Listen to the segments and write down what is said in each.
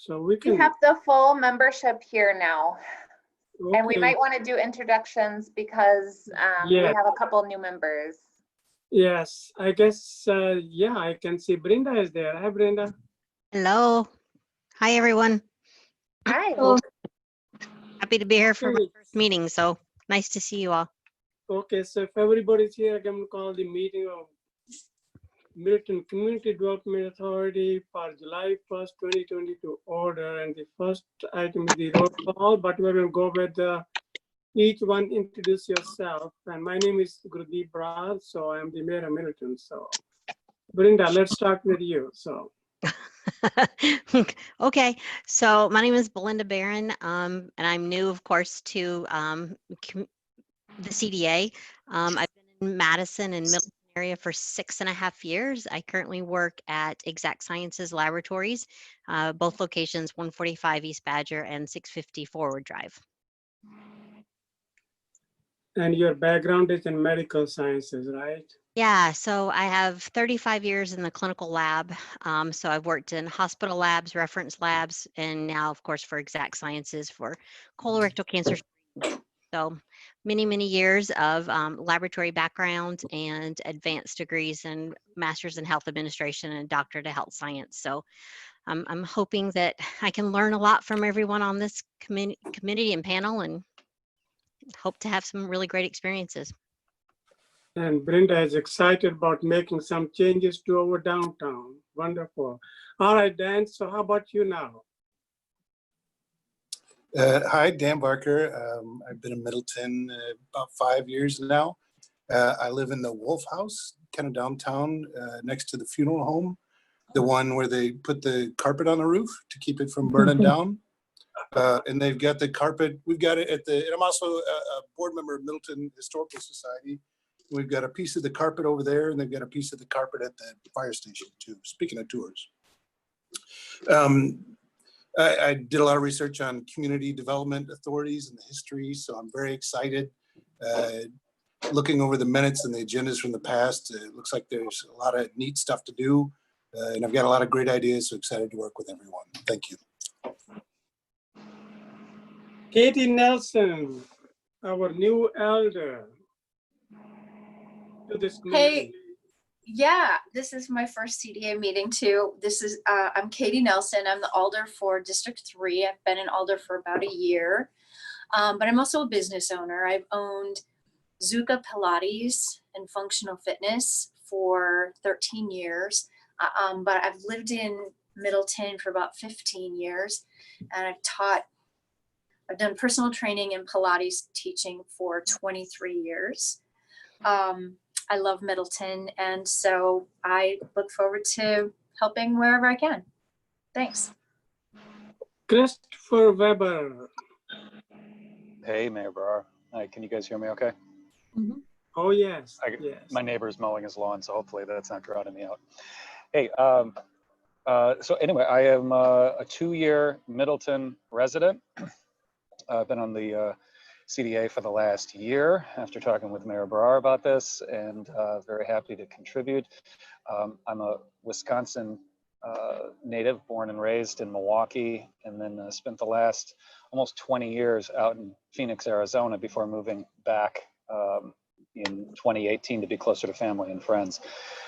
So we You can. have the full membership here now. And we Okay. might want to do introductions because we Yeah. have a couple new members. Yes, I guess, yeah, I can see Brenda is there. Hi, Brenda. Hello. Hi, everyone. Hi. Oh, happy to be here for my Okay. first meeting. So nice to see you all. Okay, so if everybody's here, I can call the meeting of Middleton Community Development Authority for July 1st, 2022 order. And the first item is the roll call, but we're going to go with each one introduce yourself. And my name is Gurdeep Raj, so I'm the mayor of Middleton. So Brenda, let's start with you. So. Okay, so my name is Belinda Barron, and I'm new, of course, to the CDA. I've been in Madison and Middleton area for 6.5 years. I currently work at Exact Sciences Laboratories, both locations, 145 East Badger and 650 Forward Drive. And your background is in medical sciences, right? Yeah, so I have 35 years in the clinical lab. So I've worked in hospital labs, reference labs, and now, of course, for Exact Sciences for colorectal cancer. So many, many years of laboratory background and advanced degrees and master's in health administration and doctorate of health science. So I'm hoping that I can learn a lot from everyone on this committee and panel and hope to have some really great experiences. And Brenda is excited about making some changes to our downtown. Wonderful. All right, Dan, so how about you now? Hi, Dan Barker. I've been in Middleton about 5 years now. I live in the Wolf House, kind of downtown, next to the funeral home, the one where they put the carpet on the roof to keep it from burning down. And they've got the carpet. We've got it at the, and I'm also a board member of Middleton Historical Society. We've got a piece of the carpet over there, and they've got a piece of the carpet at the fire station too. Speaking of tours. I did a lot of research on community development authorities and the history, so I'm very excited. Looking over the minutes and the agendas from the past, it looks like there's a lot of neat stuff to do, and I've got a lot of great ideas, so excited to work with everyone. Thank you. Katie Nelson, our new elder to this community. Hey, yeah, this is my first CDA meeting too. This is, I'm Katie Nelson. I'm the alder for District 3. I've been an alder for about a year, but I'm also a business owner. I've owned Zuka Pilates and Functional Fitness for 13 years, but I've lived in Middleton for about 15 years, and I've done personal training and Pilates teaching for 23 years. I love Middleton, and so I look forward to helping wherever I can. Thanks. Christopher Weber. Hey, Mayor Barr. Hi, can you guys hear me okay? Mm-hmm. Oh, yes, yes. My neighbor's mowing his lawn, so hopefully that's not drowning me out. Hey, so anyway, I am a 2-year Middleton resident. I've been on the CDA for the last year after talking with Mayor Barr about this, and very happy to contribute. I'm a Wisconsin native, born and raised in Milwaukee, and then spent the last almost 20 years out in Phoenix, Arizona before moving back in 2018 to be closer to family and friends.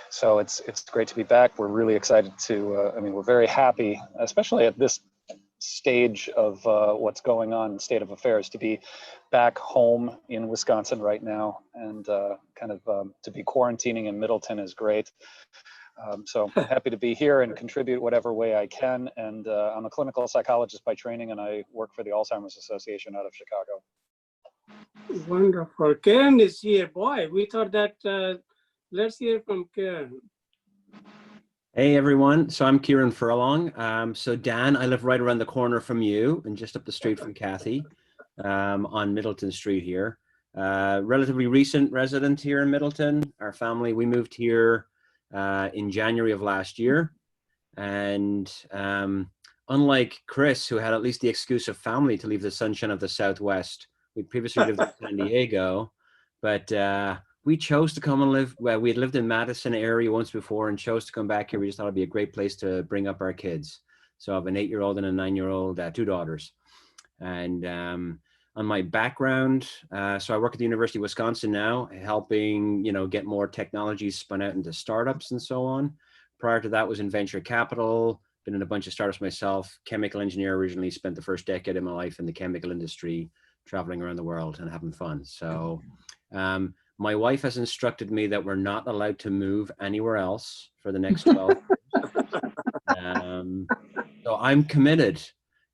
So it's great to be back. We're really excited to, I mean, we're very happy, especially at this stage of what's going on in state of affairs, to be back home in Wisconsin right now, and kind of to be quarantining in Middleton is great. So happy to be here and contribute whatever way I can. And I'm a clinical psychologist by training, and I work for the Alzheimer's Association out of Chicago. Wonderful. Karen is here. Boy, we thought that, let's hear from Karen. Hey everyone, so I'm Kieran Furlong. So Dan, I live right around the corner from you and just up the street from Kathy on Middleton Street here. Relatively recent resident here in Middleton. Our family, we moved here in January of last year. And unlike Chris, who had at least the excuse of family to leave the sunshine of the Southwest, we previously lived in San Diego, but we chose to come and live, well, we had lived in Madison area once before and chose to come back here. We just thought it'd be a great place to bring up our kids. So I have an 8-year-old and a 9-year-old, 2 daughters. And on my background, so I work at the University of Wisconsin now, helping, get more technologies spun out into startups and so on. Prior to that was in venture capital, been in a bunch of startups myself, chemical engineer originally, spent the first decade of my life in the chemical industry, traveling around the world and having fun. So my wife has instructed me that we're not allowed to move anywhere else for the next 12 years. So I'm committed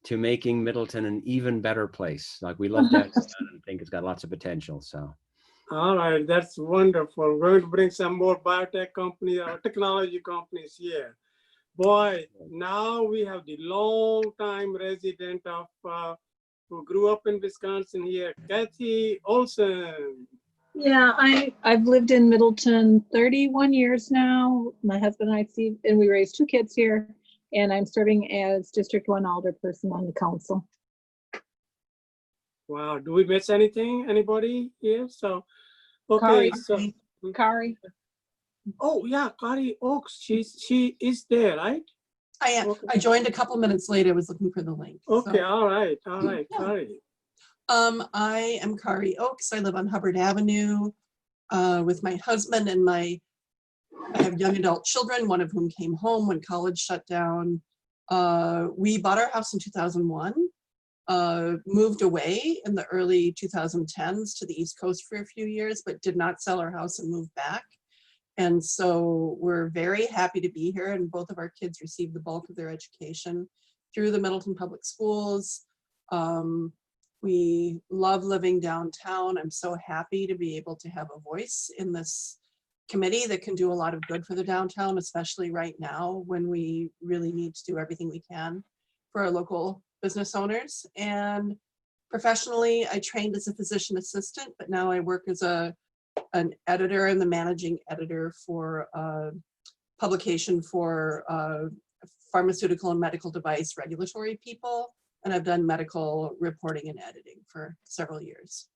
to making Middleton an even better place. Like, we love downtown and think it's got lots of potential. So. All right, that's wonderful. We're going to bring some more biotech companies or technology companies here. Boy, now we have the long-time resident of who grew up in Wisconsin here, Kathy Olson. Yeah, I've lived in Middleton 31 years now. My husband and I, Steve, and we raised 2 kids here. And I'm serving as District 1 alderperson on the council. Wow, do we miss anything? Anybody here? So, okay, Kari. Oh yeah, Kari Oaks. She is there, right? I am. Okay. I joined a couple minutes late. I was looking for the link. Okay, So, all right, yeah. Kari. I am Kari Oaks. I live on Hubbard Avenue with my husband and I have young adult children, one of whom came home when college shut down. We bought our house in 2001, moved away in the early 2010s to the East Coast for a few years, but did not sell our house and move back. And so we're very happy to be here, and both of our kids received the bulk of their education through the Middleton Public Schools. We love living downtown. I'm so happy to be able to have a voice in this committee that can do a lot of good for the downtown, especially right now when we really need to do everything we can for our local business owners. And professionally, I trained as a physician assistant, but now I work as an editor and the managing editor for a publication for pharmaceutical and medical device regulatory people. And I've done medical reporting and editing for several years.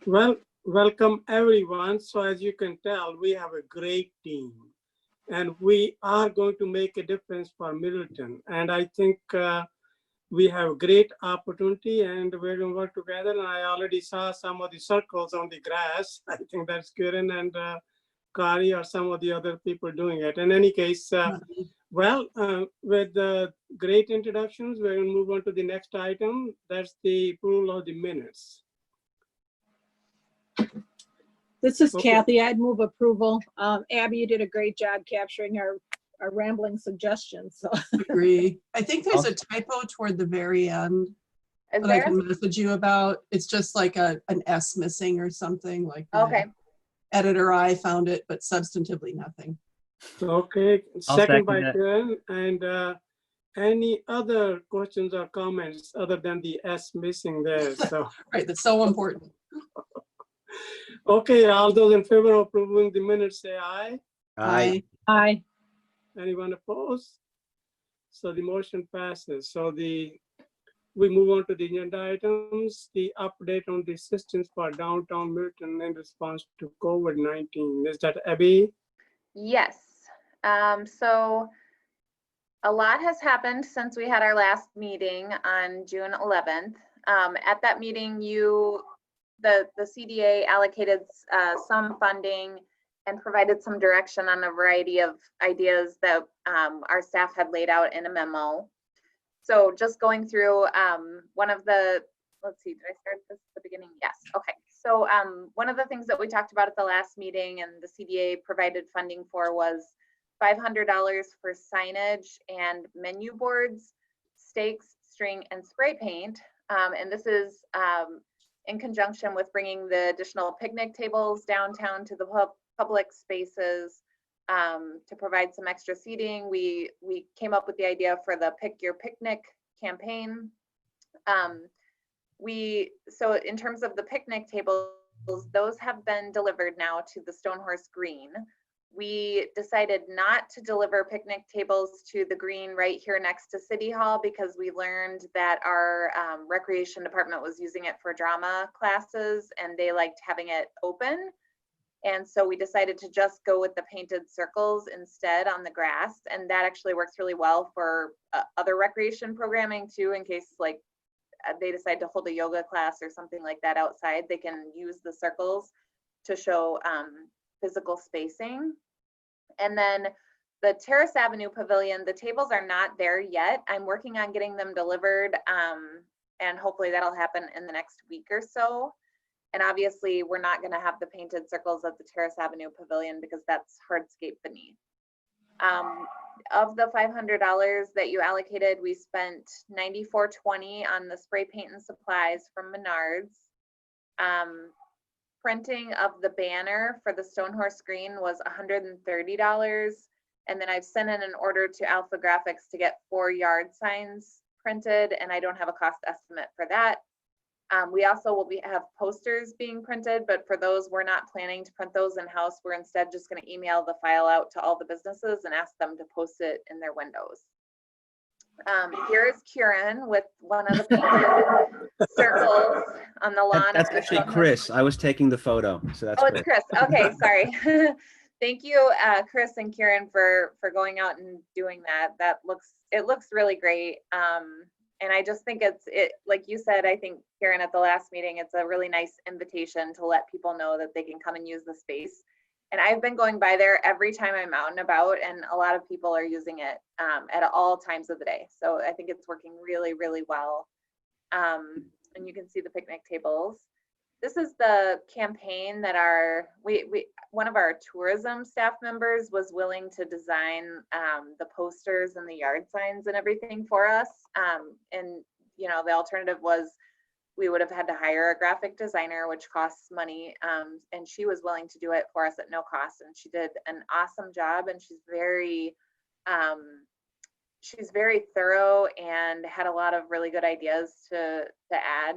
Well, welcome everyone. So as you can tell, we have a great team and we are going to make a difference for Middleton. And I think we have great opportunity and we're going to work together. And I already saw some of the circles on the grass. I think that's Kieran and Kari or some of the other people doing it. In any case, with the great introductions, we're going to move on to the next item. That's the approval of the minutes. This is Okay. Kathy. I'd move approval. Abby, you did a great job capturing our rambling suggestions. So. Agree. I think there's a typo toward the very end Is that I there? can message you about. It's just like an S missing or something like that. Okay. Editor I found it, but substantively nothing. Okay, I'll second by second it. Karen. And any other questions or comments other than the S missing there? So, Right, that's so important. okay, all those in favor of approving the minutes say aye. Aye. Aye. Anyone opposed? So the motion passes. So we move on to the agenda items, the update on the assistance for downtown Middleton in response to COVID-19. Is that Abby? Yes. So a lot has happened since we had our last meeting on June 11th. At that meeting, the CDA allocated some funding and provided some direction on a variety of ideas that our staff had laid out in a memo. So just going through one of the, let's see, did I start this at the beginning? Yes, okay. So one of the things that we talked about at the last meeting and the CDA provided funding for was $500 for signage and menu boards, stakes, string, and spray paint. And this is in conjunction with bringing the additional picnic tables downtown to the public spaces to provide some extra seating. We came up with the idea for the Pick Your Picnic campaign. So in terms of the picnic tables, those have been delivered now to the Stonehorse Green. We decided not to deliver picnic tables to the green right here next to City Hall because we learned that our recreation department was using it for drama classes and they liked having it open. And so we decided to just go with the painted circles instead on the grass. And that actually works really well for other recreation programming too, in case like they decide to hold a yoga class or something like that outside, they can use the circles to show physical spacing. And then the Terrace Avenue Pavilion, the tables are not there yet. I'm working on getting them delivered, and hopefully that'll happen in the next week or so. And obviously we're not gonna have the painted circles at the Terrace Avenue Pavilion because that's hardscape beneath. Of the $500 that you allocated, we spent $94.20 on the spray paint and supplies from Menards. Printing of the banner for the Stonehorse Green was $130. And then I've sent in an order to Alpha Graphics to get 4 yard signs printed, and I don't have a cost estimate for that. We also will have posters being printed, but for those, we're not planning to print those in-house. We're instead just going to email the file out to all the businesses and ask them to post it in their windows. Here is Kieran with one of the painted circles on the lawn. That's actually Chris. I was taking the photo, so that's. Oh, it's Chris. Okay, sorry. Thank you, Chris and Kieran, for going out and doing that. It looks really great. And I just think it like you said, I think Karen at the last meeting, it's a really nice invitation to let people know that they can come and use the space. And I've been going by there every time I'm out and about, and a lot of people are using it at all times of the day. So I think it's working really, really well. And you can see the picnic tables. This is the campaign that one of our tourism staff members was willing to design the posters and the yard signs and everything for us. And you know, the alternative was we would have had to hire a graphic designer, which costs money. And she was willing to do it for us at no cost. And she did an awesome job. And she's very thorough and had a lot of really good ideas to add.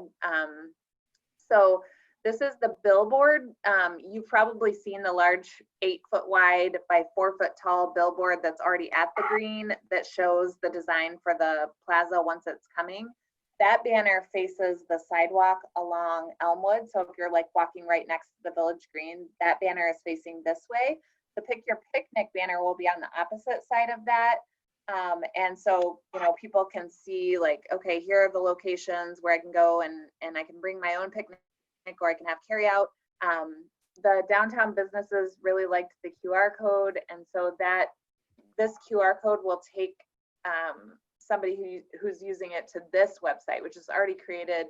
So this is the billboard. You've probably seen the large 8-foot wide by 4-foot tall billboard that's already at the green that shows the design for the plaza once it's coming. That banner faces the sidewalk along Elmwood. So if you're like walking right next to the Village Green, that banner is facing this way. The Pick Your Picnic banner will be on the opposite side of that. And so, you know, people can see like, okay, here are the locations where I can go and I can bring my own picnic or I can have carry out. The downtown businesses really liked the QR code. And so that this QR code will take somebody who's using it to this website, which is already created.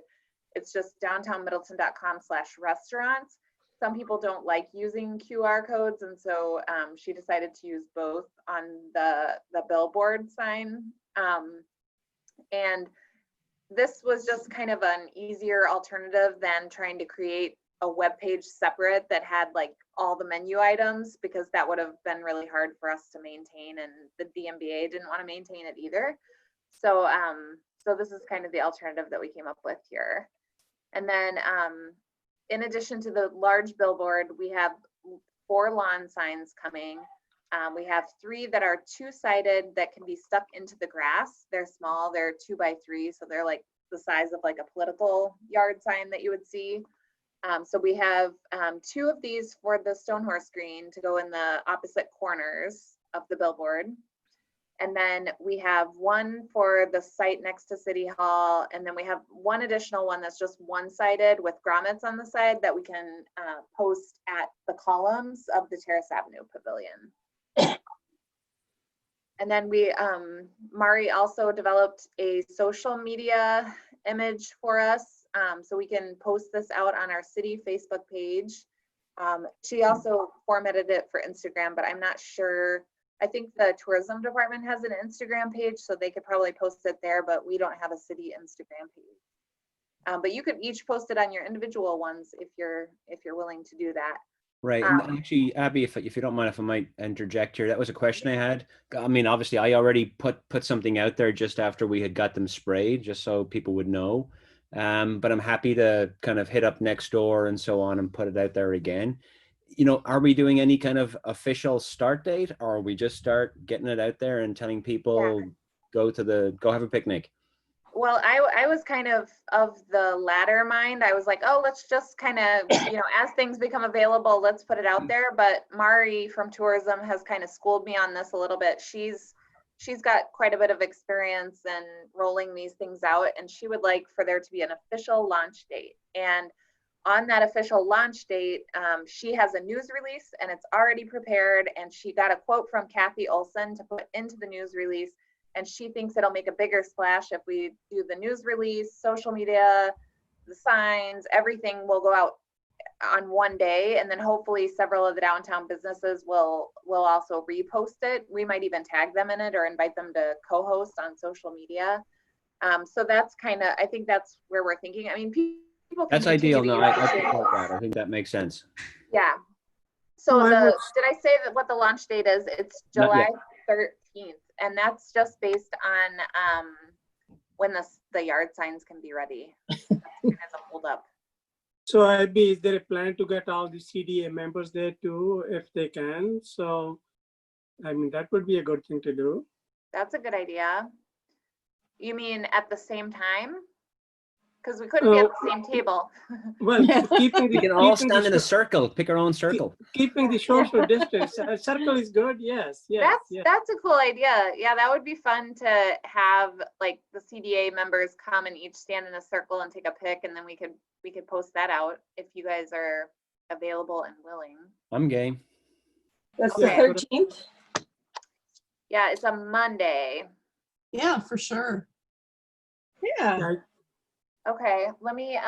It's just downtownmiddleton.com/restaurants. Some people don't like using QR codes. And so she decided to use both on the billboard sign. And this was just kind of an easier alternative than trying to create a web page separate that had like all the menu items, because that would have been really hard for us to maintain, and the DMBA didn't want to maintain it either. So so this is kind of the alternative that we came up with here. And then in addition to the large billboard, we have 4 lawn signs coming. We have 3 that are 2-sided that can be stuck into the grass. They're small, they're 2 by 3, so they're like the size of like a political yard sign that you would see. So we have 2 of these for the Stonehorse Green to go in the opposite corners of the billboard. And then we have 1 for the site next to City Hall. And then we have 1 additional one that's just 1-sided with grommets on the side that we can post at the columns of the Terrace Avenue Pavilion. And then Mari also developed a social media image for us, so we can post this out on our city Facebook page. She also formatted it for Instagram, but I'm not sure. I think the tourism department has an Instagram page, so they could probably post it there, but we don't have a city Instagram page. But you could each post it on your individual ones if you're willing to do that. Right. And actually, Abby, if you don't mind, if I might interject here, that was a question I had. I mean, obviously, I already put something out there just after we had got them sprayed, just so people would know. But I'm happy to kind of hit up next door and so on and put it out there again. You know, are we doing any kind of official start date, or are we just start getting it out there and telling people go have a picnic? Well, I was kind of the latter mind. I was like, oh, let's just kind of, as things become available, let's put it out there. But Mari from tourism has kind of schooled me on this a little bit. She's got quite a bit of experience in rolling these things out, and she would like for there to be an official launch date. And on that official launch date, she has a news release and it's already prepared. And she got a quote from Kathy Olson to put into the news release. And she thinks it'll make a bigger splash if we do the news release, social media, the signs, everything will go out on one day. And then hopefully several of the downtown businesses will also repost it. We might even tag them in it or invite them to co-host on social media. So that's I think that's where we're thinking. I mean, people can That's ideal. continue No, to I use support that. I think that makes sense. Yeah. So I would- did I say that what the launch date is? It's Not July yet. 13th. And that's just based on when the yard signs can be ready. That's kind of the hold up. So IB, is there a plan to get all the CDA members there too, if they can? So, I mean, that would be a good thing to do. That's a good idea. You mean at the same time? Because we couldn't be at the same table. Well, keeping We the, can all keeping stand in the, a circle, pick our own circle. keeping the social distance. A circle is good, yes, yes, yes. That's a cool idea. Yeah, that would be fun to have like the CDA members come and each stand in a circle and take a pic, and then we could post that out if you guys are available and willing. I'm game. That's Okay. the 13th. Yeah, it's a Monday. Yeah, for sure. Yeah. Yeah, Okay, let me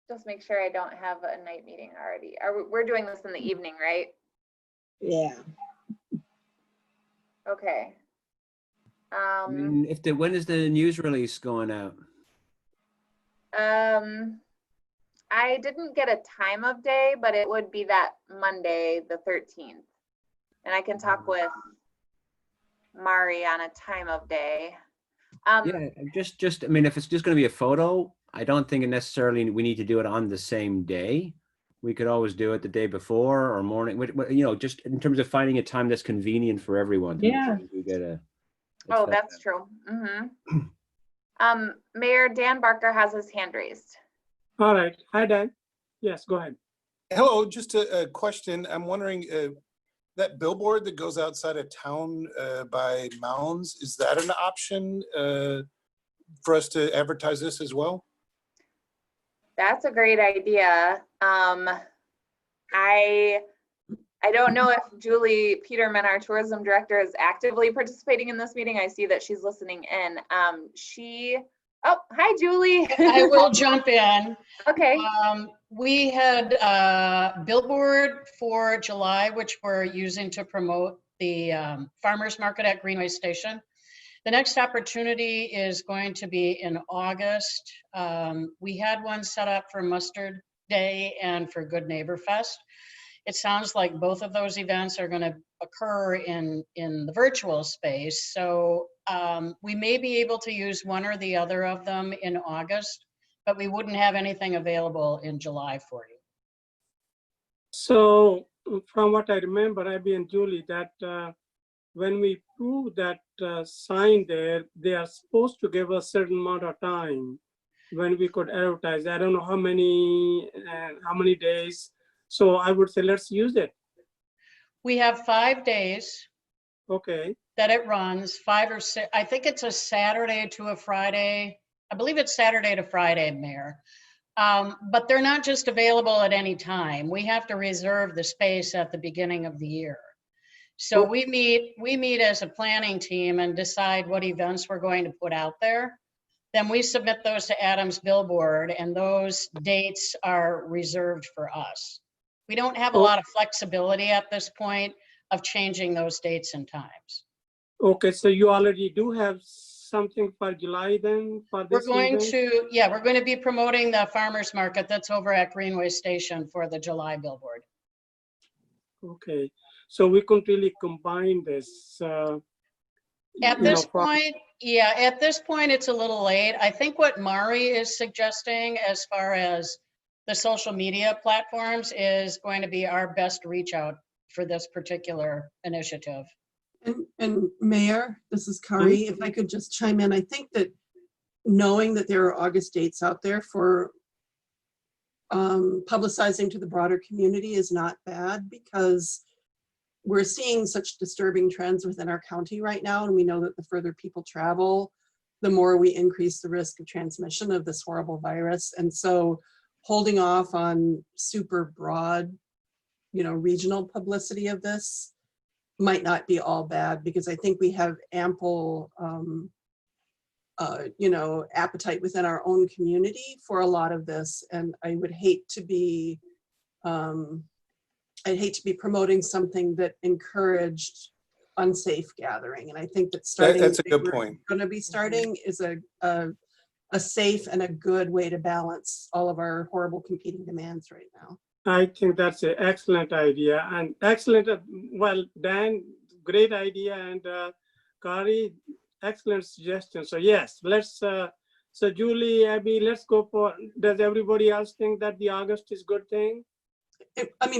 just make sure I don't have a night meeting already. We're doing this in the evening, right? Yeah. Okay. I mean, when is the news release going out? I didn't get a time of day, but it would be that Monday, the 13th. And I can talk with Mari on a time of day. Yeah, just I mean, if it's just going to be a photo, I don't think necessarily we need to do it on the same day. We could always do it the day before or morning, just in terms of finding a time that's convenient for everyone. To make Yeah. sure we get a. Oh, that's true. Mayor Dan Barker has his hand raised. all right. Hi, Dan. Yes, go ahead. Hello, just a question. I'm wondering, that billboard that goes outside of town by Mounds, is that an option for us to advertise this as well? That's a great idea. I don't know if Julie Peterman, our tourism director, is actively participating in this meeting. I see that she's listening in. Oh, hi, Julie. I will jump in. Okay. We had Billboard for July, which we're using to promote the farmers market at Greenway Station. The next opportunity is going to be in August. We had one set up for Mustard Day and for Good Neighbor Fest. It sounds like both of those events are going to occur in the virtual space. So we may be able to use one or the other of them in August, but we wouldn't have anything available in July for you. So from what I remember, Abby and Julie, that when we prove that sign there, they are supposed to give us certain amount of time when we could advertise. I don't know how many days. So I would say, let's use it. We have 5 days Okay. that it runs, 5 or 6. I think it's a Saturday to a Friday. I believe it's Saturday to Friday, Mayor. But they're not just available at any time. We have to reserve the space at the beginning of the year. So we meet as a planning team and decide what events we're going to put out there. Then we submit those to Adams Billboard, and those dates are reserved for us. We don't have a lot of flexibility at this point of changing those dates and times. Okay, so you already do have something for July then for this We're going event? we're going to be promoting the farmers market that's over at Greenway Station for the July Billboard. Okay, so we couldn't really combine this. At this point, at this point, it's a little late. I think what Mari is suggesting as far as the social media platforms is going to be our best reach out for this particular initiative. And Mayor, this is Kari. If I could just chime in, I think that knowing that there are August dates out there for publicizing to the broader community is not bad, because we're seeing such disturbing trends within our county right now. And we know that the further people travel, the more we increase the risk of transmission of this horrible virus. And so holding off on super broad, regional publicity of this might not be all bad, because I think we have ample, appetite within our own community for a lot of this. And I would hate to be, promoting something that encouraged unsafe gathering. And I think that starting, That's a good point. Going to be starting is a safe and a good way to balance all of our horrible competing demands right now. I think that's an excellent idea, and excellent. Well, Dan, great idea, and Kari, excellent suggestion. So yes, let's. So Julie, Abby, let's go for. Does everybody else think that the August is good thing?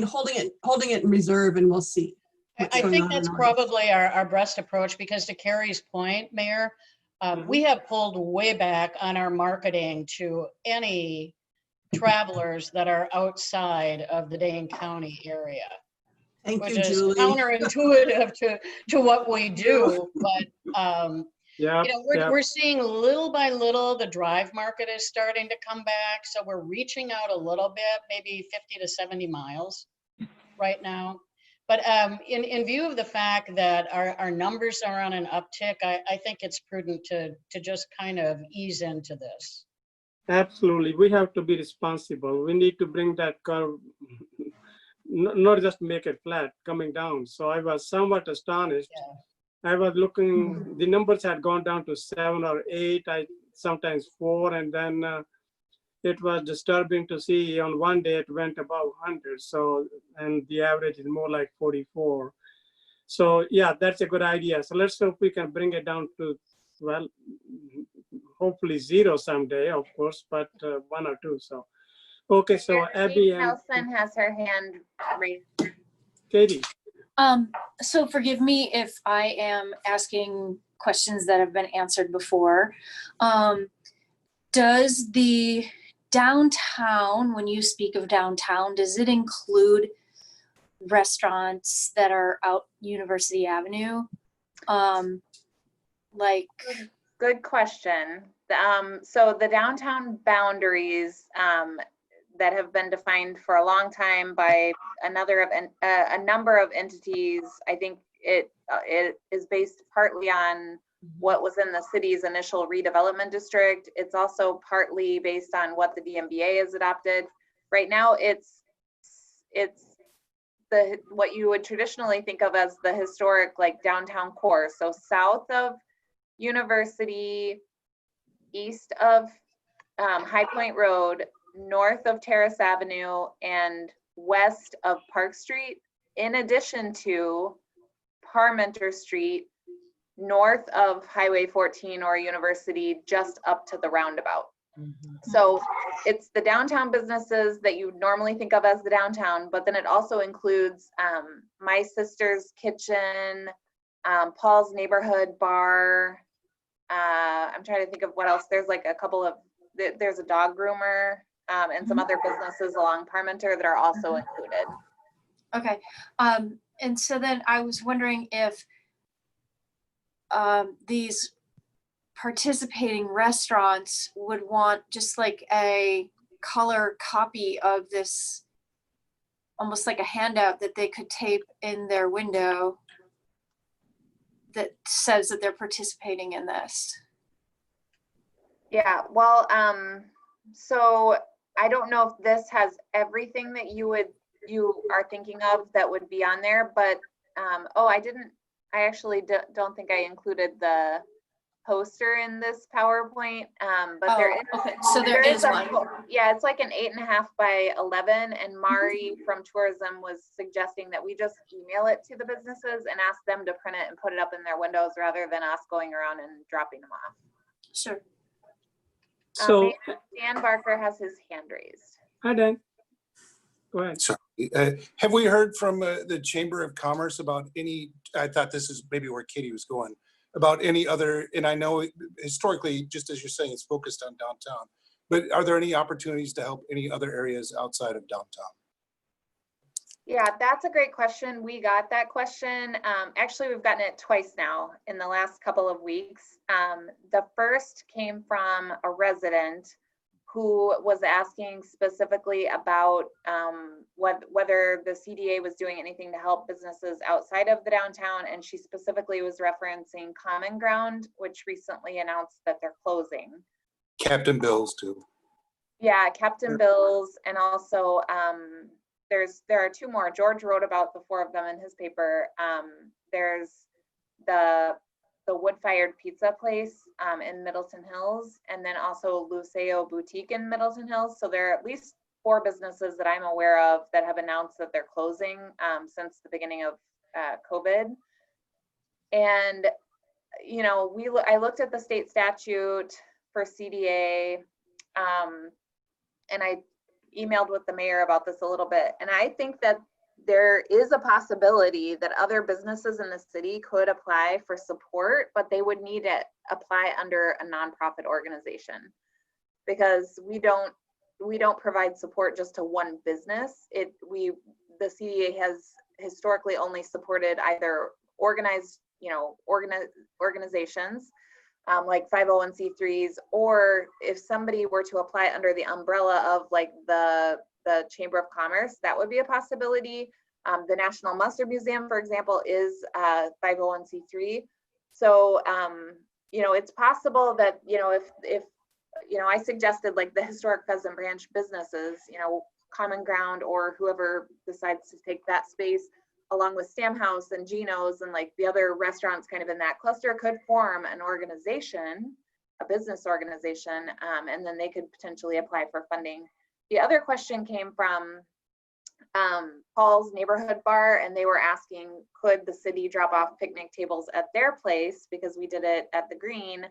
Holding it in reserve, and we'll see. I think that's probably our best approach, because to Carrie's point, Mayor, we have pulled way back on our marketing to any travelers that are outside of the Dane County area. Thank which you, is Julie. counterintuitive to what we do, but Yeah. we're seeing little by little the drive market is starting to come back, so we're reaching out a little bit, maybe 50 to 70 miles right now. But in view of the fact that our numbers are on an uptick, I think it's prudent to just kind of ease into this. Absolutely, we have to be responsible. We need to bring that curve, not just make it flat, coming down. So I was somewhat astonished. Yeah. I was looking, the numbers had gone down to 7 or 8, sometimes 4, and then it was disturbing to see on one day it went above 100. So, and the average is more like 44. So yeah, that's a good idea. So let's hope we can bring it down to, well, hopefully 0 someday, of course, but 1 or 2. So, okay, so Abby and Nelson has her hand raised. Katie. So forgive me if I am asking questions that have been answered before. Does the downtown, when you speak of downtown, does it include restaurants that are out University Avenue? Good question. So the downtown boundaries that have been defined for a long time by a number of entities. I think it is based partly on what was in the city's initial redevelopment district. It's also partly based on what the DMBA has adopted. Right now, it's what you would traditionally think of as the historic downtown core. So south of University, east of High Point Road, north of Terrace Avenue, and west of Park Street, in addition to Parmenter Street, north of Highway 14 or University, just up to the roundabout. So it's the downtown businesses that you normally think of as the downtown, but then it also includes My Sister's Kitchen, Paul's Neighborhood Bar. I'm trying to think of what else. There's a couple of, there's a dog groomer and some other businesses along Parmenter that are also included. Okay. And so then I was wondering if these participating restaurants would want just a color copy of this, almost like a handout that they could tape in their window that says that they're participating in this. Yeah, well, so I don't know if this has everything that you are thinking of that would be on there, but I actually don't think I included the poster in this PowerPoint, but there is. Okay, so there is one. Yeah, it's like an 8.5 by 11, and Mari from tourism was suggesting that we just email it to the businesses and ask them to print it and put it up in their windows rather than us going around and dropping them off. Sure. So Dan Barker has his hand raised. Hi, Dan. Go ahead. Sorry. Have we heard from the Chamber of Commerce about any, I thought this is maybe where Katie was going, about any other, and I know historically, just as you're saying, it's focused on downtown, but are there any opportunities to help any other areas outside of downtown? Yeah, that's a great question. We got that question. Actually, we've gotten it twice now in the last couple of weeks. The first came from a resident who was asking specifically about whether the CDA was doing anything to help businesses outside of the downtown. And she specifically was referencing Common Ground, which recently announced that they're closing. Captain Bill's too. Yeah, Captain Bill's, and also there are two more. George wrote about the four of them in his paper. There's the wood-fired pizza place in Middleton Hills, and then also Luceo Boutique in Middleton Hills. So there are at least 4 businesses that I'm aware of that have announced that they're closing since the beginning of COVID. And you know, I looked at the state statute for CDA, and I emailed with the mayor about this a little bit. And I think that there is a possibility that other businesses in the city could apply for support, but they would need to apply under a nonprofit organization, because we don't provide support just to one business. The CDA has historically only supported either organizations like 501c3s, or if somebody were to apply under the umbrella of like the Chamber of Commerce, that would be a possibility. The National Mustard Museum, for example, is 501c3. So, you know, it's possible that, you know, if you know, I suggested like the historic Pheasant Branch businesses, you know, Common Ground, or whoever decides to take that space, along with Stam House and Gino's and like the other restaurants kind of in that cluster, could form an organization, a business organization, and then they could potentially apply for funding. The other question came from Paul's Neighborhood Bar, and they were asking, could the city drop off picnic tables at their place, because we did it at the Green.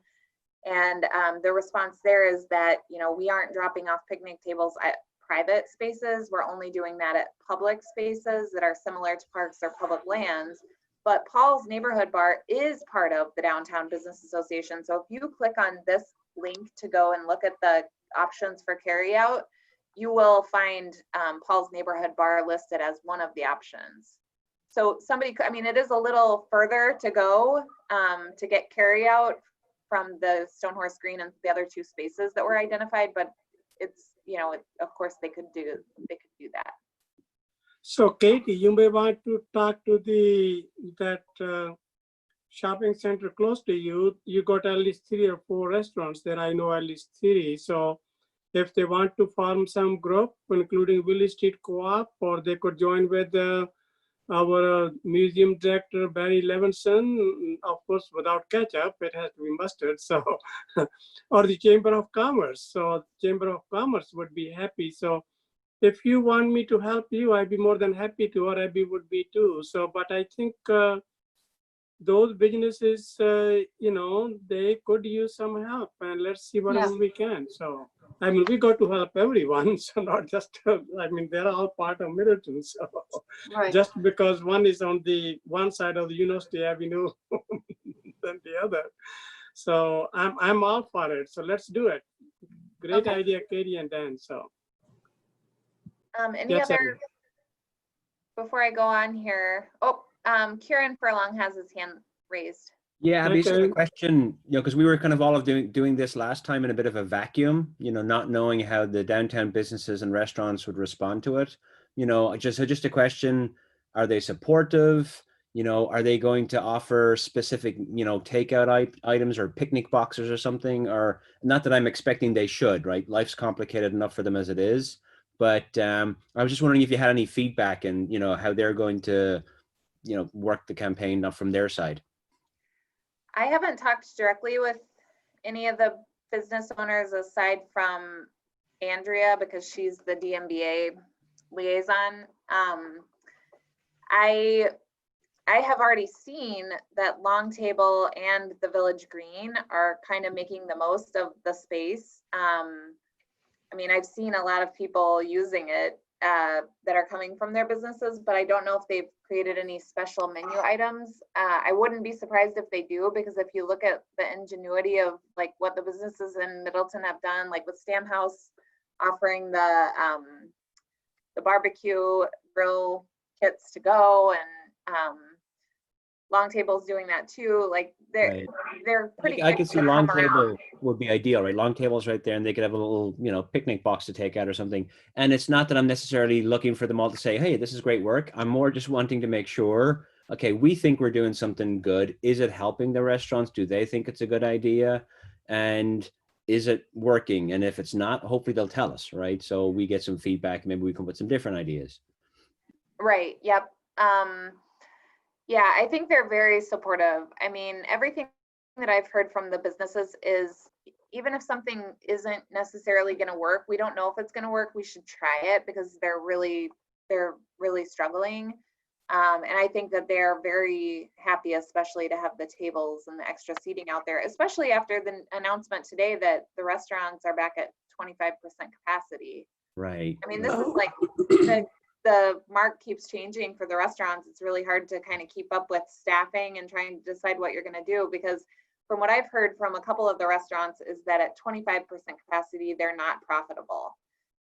And the response there is that, you know, we aren't dropping off picnic tables at private spaces. We're only doing that at public spaces that are similar to parks or public lands. But Paul's Neighborhood Bar is part of the Downtown Business Association. So if you click on this link to go and look at the options for carryout, you will find Paul's Neighborhood Bar listed as one of the options. So somebody, I mean, it is a little further to go to get carryout from the Stonehorse Green and the other 2 spaces that were identified, but it's, you know, of course they could do that. So Katie, you may want to talk to that shopping center close to you. You got at least 3 or 4 restaurants there. I know at least 3. So if they want to form some group, including Willie Street Co-op, or they could join with our museum director, Barry Levinson, of course, without ketchup, it has to be mustard. So, or the Chamber of Commerce. So Chamber of Commerce would be happy. So if you want me to help you, I'd be more than happy to, or Abby would be too. So, but I think those businesses, you know, they could use some help, and let's see what else we can. So, I mean, we got to help everyone, so not just, I mean, they're all part of Middleton. So Right. just because one is on the one side of the University Avenue than the other. So I'm all for it. So let's do it. Great Okay. idea, Katie and Dan. So Any yes, other, Abby. before I go on here, Kieran Furlong has his hand raised. Yeah, Abby, so the Okay. question, you know, because we were kind of all of doing this last time in a bit of a vacuum, you know, not knowing how the downtown businesses and restaurants would respond to it. You know, just a question, are they supportive? You know, are they going to offer specific, you know, takeout items or picnic boxes or something? Or not that I'm expecting they should, right? Life's complicated enough for them as it is. But I was just wondering if you had any feedback and, you know, how they're going to, you know, work the campaign from their side. I haven't talked directly with any of the business owners aside from Andrea, because she's the DMBA liaison. I have already seen that Long Table and the Village Green are kind of making the most of the space. I mean, I've seen a lot of people using it. that are coming from their businesses, but I don't know if they've created any special menu items. I wouldn't be surprised if they do, because if you look at the ingenuity of like what the businesses in Middleton have done, like with Stam House offering the barbecue grill kits to go, and Long Table's doing that too. Like Right. they're pretty. I quick could to see long come around. table would be ideal, right? Long table's right there, and they could have a little, picnic box to take out or something. And it's not that I'm necessarily looking for them all to say, "Hey, this is great work." I'm more just wanting to make sure, okay, we think we're doing something good. Is it helping the restaurants? Do they think it's a good idea? And is it working? And if it's not, hopefully they'll tell us, right? So we get some feedback. Maybe we come with some different ideas. Right. Yep. Yeah, I think they're very supportive. I mean, everything that I've heard from the businesses is, even if something isn't necessarily going to work, we don't know if it's going to work, we should try it, because they're really struggling. And I think that they're very happy, especially to have the tables and the extra seating out there, especially after the announcement today that the restaurants are back at 25% capacity. Right. I mean, this is Oh. like the mark keeps changing for the restaurants. It's really hard to kind of keep up with staffing and trying to decide what you're going to do, because from what I've heard from a couple of the restaurants is that at 25% capacity, they're not profitable.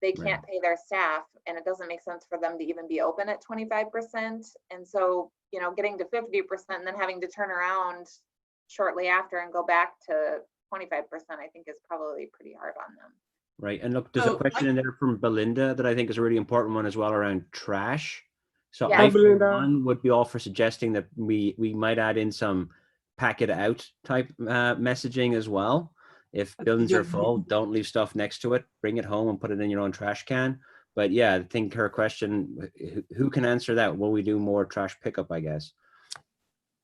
They can't pay their staff, and it doesn't make sense for them to even be open at 25%. And so, getting to 50% and then having to turn around shortly after and go back to 25%, I think is probably pretty hard on them. Right. And look, there's a So question in there from Belinda that I think is a really important one as well, around trash. So Yeah. I, for Belinda. one, would be all for suggesting that we might add in some pack it out type messaging as well. If That's a buildings are good full, don't leave stuff next to it. Bring it home and put it in your own trash can. But yeah, I think her question, who can answer that? Will we do more trash pickup, I guess?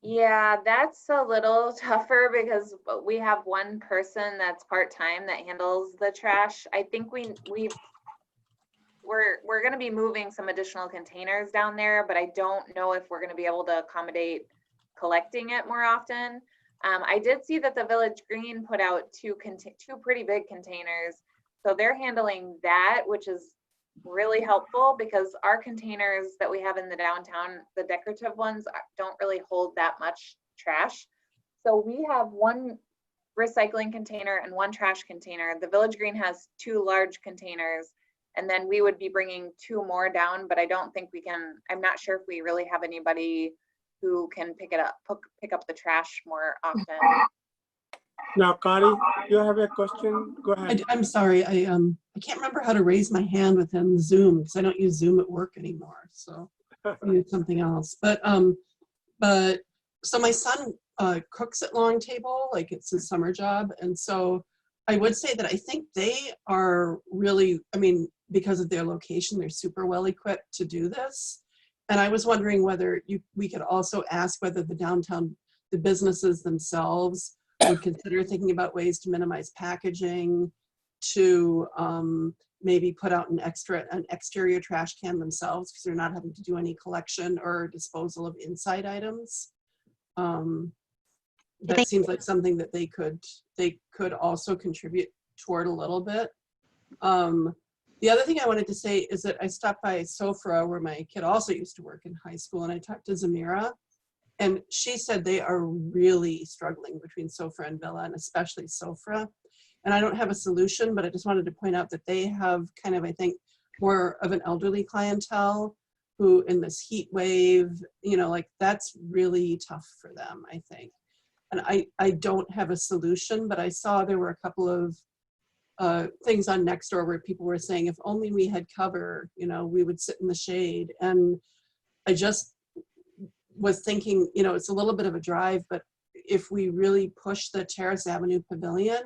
Yeah, that's a little tougher because we have one person that's part-time that handles the trash. I think we're going to be moving some additional containers down there, but I don't know if we're going to be able to accommodate collecting it more often. I did see that the Village Green put out two pretty big containers. So they're handling that, which is really helpful, because our containers that we have in the downtown, the decorative ones, don't really hold that much trash. So we have one recycling container and one trash container. The Village Green has two large containers, and then we would be bringing two more down, but I don't think we can. I'm not sure if we really have anybody who can pick up the trash more often. Now, Kari, you have a question? Go ahead. I'm sorry, I can't remember how to raise my hand within Zoom, because I don't use Zoom at work anymore, so I use something else. But so my son cooks at Long Table, like it's his summer job, and so I would say that I think they are really, I mean, because of their location, they're super well equipped to do this. And I was wondering whether we could also ask whether the businesses themselves would consider thinking about ways to minimize packaging, to maybe put out an exterior trash can themselves, because they're not having to do any collection or disposal of inside items. That seems like something that they could also contribute toward a little bit. The other thing I wanted to say is that I stopped by Sofra, where my kid also used to work in high school, and I talked to Zamira, and she said they are really struggling between Sofra and Villa, and especially Sofra. And I don't have a solution, but I just wanted to point out that they have kind of, I think, more of an elderly clientele who, in this heat wave, like that's really tough for them, I think. And I don't have a solution, but I saw there were a couple of things on Nextdoor where people were saying, if only we had cover, we would sit in the shade. And I just was thinking, it's a little bit of a drive, but if we really push the Terrace Avenue Pavilion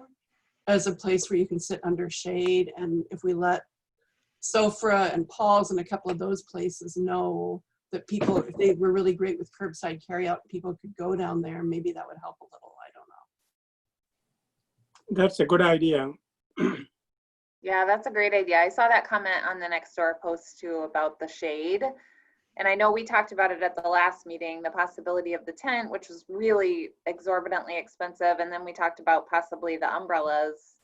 as a place where you can sit under shade, and if we let Sofra and Paul's and a couple of those places know that people, if they were really great with curbside carryout, people could go down there, maybe that would help a little. I don't know. That's a good idea. Yeah, that's a great idea. I saw that comment on the Nextdoor post too about the shade. And I know we talked about it at the last meeting, the possibility of the tent, which was really exorbitantly expensive. And then we talked about possibly the umbrellas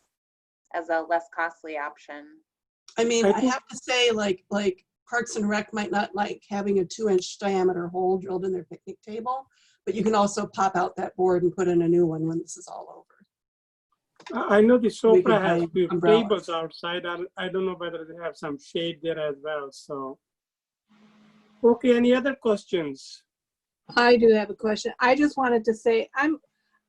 as a less costly option. I mean, I I think- have to say, like Parks and Rec might not like having a 2-inch diameter hole drilled in their picnic table, but you can also pop out that board and put in a new one when this is all over. I know the We could Sopra has buy few umbrellas. tables outside. I don't know whether they have some shade there as well, so. Okay, any other questions? I do have a question. I just wanted to say, I'm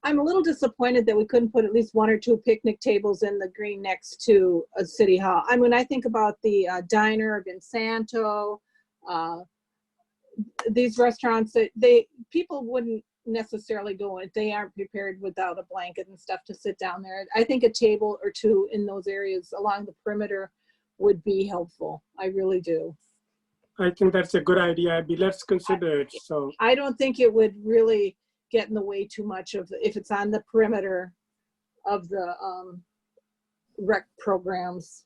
a little disappointed that we couldn't put at least 1 or 2 picnic tables in the green next to a city hall. I mean, I think about the diner, Vinsanto, these restaurants that people wouldn't necessarily go if they aren't prepared without a blanket and stuff to sit down there. I think a table or 2 in those areas along the perimeter would be helpful. I really do. I think that's a good idea, Abby. Let's consider it, so. I don't think it would really get in the way too much of, if it's on the perimeter of the rec programs.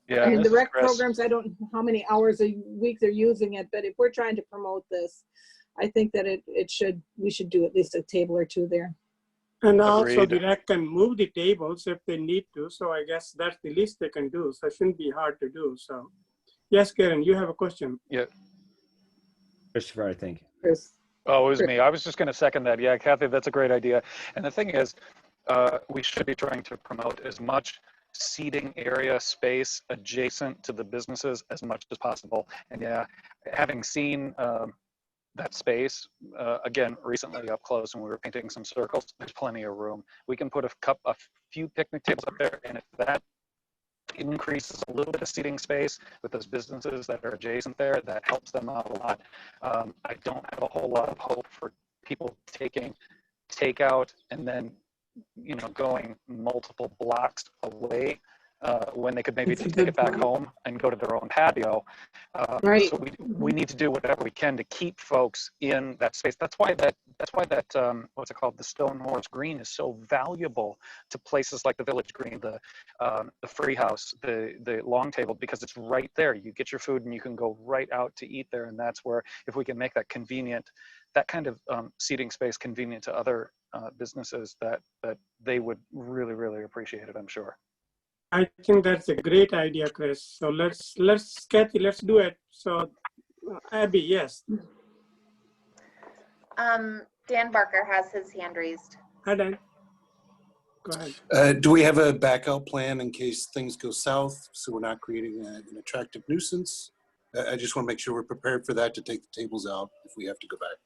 Yeah, I mean, this the is rec Chris. programs, I don't know how many hours a week they're using it, but if we're trying to promote this, I think that we should do at least a table or 2 there. And also Agreed. the rec can move the tables if they need to, so I guess that's the least they can do, so it shouldn't be hard to do, so. Yes, Karen, you have a question. Christopher, I think. Chris. Oh, it was me. I was just going to second that. Yeah, Kathy, that's a great idea. And the thing is, we should be trying to promote as much seating area space adjacent to the businesses as much as possible. And yeah, having seen that space, again, recently up close when we were painting some circles, there's plenty of room. We can put a few picnic tables up there, and if that increases a little bit of seating space with those businesses that are adjacent there, that helps them out a lot. I don't have a whole lot of hope for people taking takeout and then, going multiple blocks away when they could maybe That's a just take good it back point. home and go to their own patio. Right. So we need to do whatever we can to keep folks in that space. That's why that what's it called, the Stone Horse Green is so valuable to places like the Village Green, the Free House, the Long Table, because it's right there. You get your food and you can go right out to eat there, and that's where, if we can make that convenient, that kind of seating space convenient to other businesses, that they would really, really appreciate it, I'm sure. I think that's a great idea, Chris. So Kathy, let's do it. So Abby, yes. Dan Barker has his hand raised. Hi, Dan. Go ahead. Do we have a backup plan in case things go south, so we're not creating an attractive nuisance? I just want to make sure we're prepared for that, to take the tables out if we have to go back.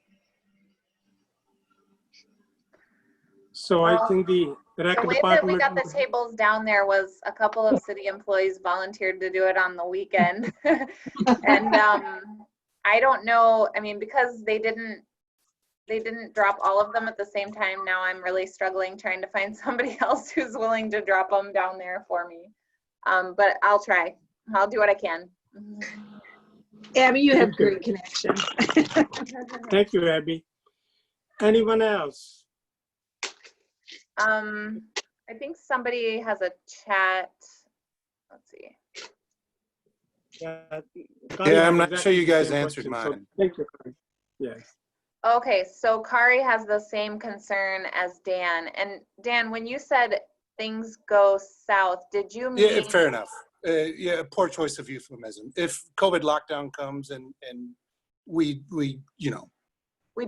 So I think the rec The way that we department. got the tables down there was a couple of city employees volunteered to do it on the weekend. And I don't know, I mean, because they didn't drop all of them at the same time. Now I'm really struggling trying to find somebody else who's willing to drop them down there for me. But I'll try. I'll do what I can. Abby, you have great connection. Thank you, Abby. Anyone else? I think somebody has a chat. Let's see. Yeah, I'm not sure you guys answered So mine. thank you, Kari. Yes. Okay, so Kari has the same concern as Dan. And Dan, when you said things go south, did you mean? Yeah, fair enough. Yeah, poor choice of euphemism. If COVID lockdown comes and we We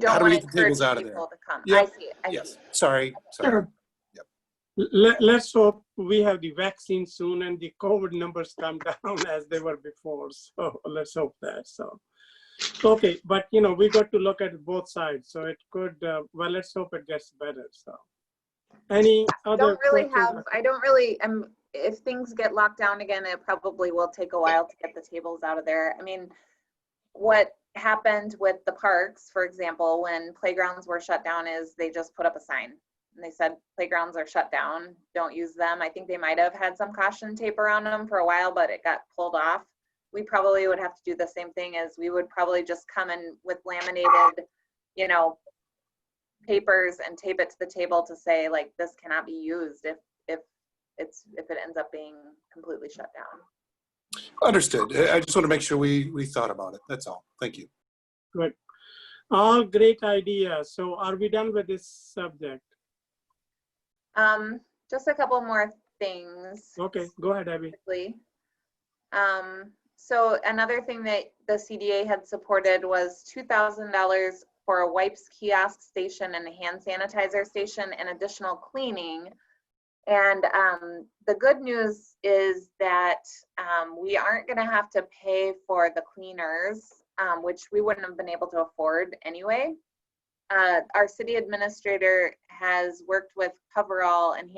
how don't do we want to get the tables encourage out of there? people to come. Yep. I see. I Yes, see. sorry. Sure. Let's hope we have the vaccine soon and the COVID numbers come down as they were before. So let's hope that. So, okay, but we got to look at both sides. So it could, well, let's hope it gets better. So, any other questions? I don't really, if things get locked down again, it probably will take a while to get the tables out of there. I mean, what happened with the parks, for example, when playgrounds were shut down, is they just put up a sign and they said playgrounds are shut down, don't use them. I think they might have had some caution tape around them for a while, but it got pulled off. We probably would have to do the same thing, as we would probably just come in with laminated, papers and tape it to the table to say, like, this cannot be used if it ends up being completely shut down. Understood. I just want to make sure we thought about it. That's all. Thank you. Good. All great ideas. So are we done with this subject? Just a couple more things. Okay, go ahead, Abby. Quickly. So another thing that the CDA had supported was $2,000 for a wipes kiosk station and a hand sanitizer station and additional cleaning. And the good news is that we aren't going to have to pay for the cleaners, which we wouldn't have been able to afford anyway. Our city administrator has worked with Coverall, and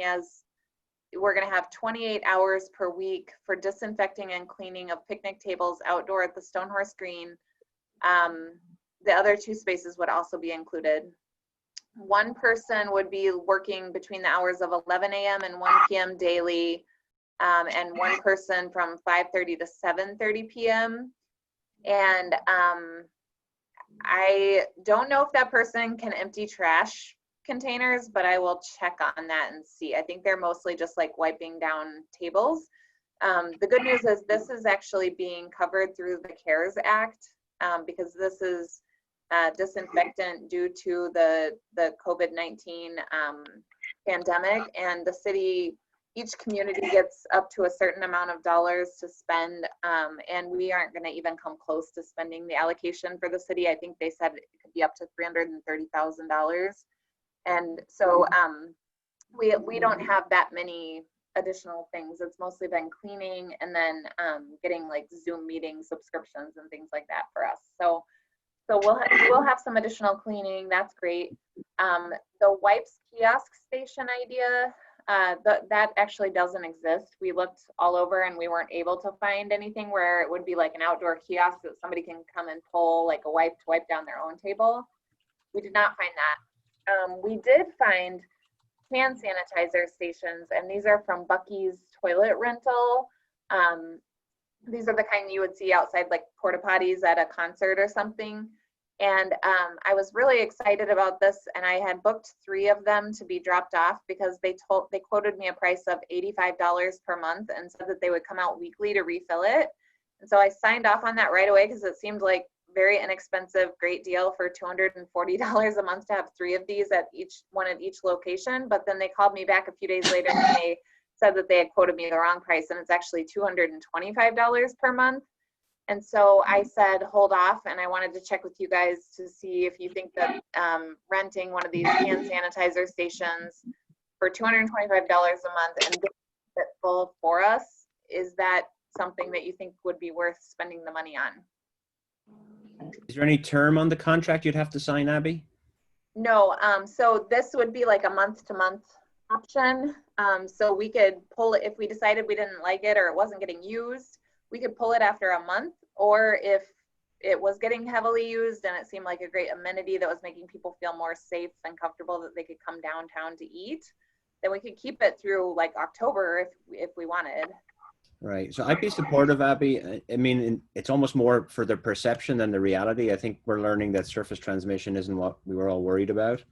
we're going to have 28 hours per week for disinfecting and cleaning of picnic tables outdoor at the Stonehorse Green. The other 2 spaces would also be included. One person would be working between the hours of 11 a.m. and 1 p.m. daily, and one person from 5:30 to 7:30 p.m. And I don't know if that person can empty trash containers, but I will check on that and see. I think they're mostly just like wiping down tables. The good news is this is actually being covered through the CARES Act, because this is disinfectant due to the COVID-19 pandemic, and the city, each community gets up to a certain amount of dollars to spend, and we aren't going to even come close to spending the allocation for the city. I think they said it could be up to $330,000. And so we don't have that many additional things. It's mostly been cleaning and then getting like Zoom meeting subscriptions and things like that for us. So we'll have some additional cleaning. That's great. The wipes kiosk station idea, that actually doesn't exist. We looked all over and we weren't able to find anything where it would be like an outdoor kiosk that somebody can come and pull like a wipe to wipe down their own table. We did not find that. We did find hand sanitizer stations, and these are from Bucky's Toilet Rental. These are the kind you would see outside like porta potties at a concert or something. And I was really excited about this, and I had booked 3 of them to be dropped off because they quoted me a price of $85 per month and said that they would come out weekly to refill it. And so I signed off on that right away because it seemed like very inexpensive, great deal for $240 a month to have 3 of these at each location. But then they called me back a few days later and they said that they had quoted me the wrong price, and it's actually $225 per month. And so I said, hold off, and I wanted to check with you guys to see if you think that renting one of these hand sanitizer stations for $225 a month and it full for us, is that something that you think would be worth spending the money on? Is there any term on the contract you'd have to sign, Abby? No, so this would be like a month-to-month option. So we could pull it if we decided we didn't like it or it wasn't getting used. We could pull it after a month, or if it was getting heavily used and it seemed like a great amenity that was making people feel more safe and comfortable that they could come downtown to eat, then we could keep it through like October if we wanted. Right. So I'd be supportive, Abby. I mean, it's almost more for the perception than the reality. I think we're learning that surface transmission isn't what we were all worried about,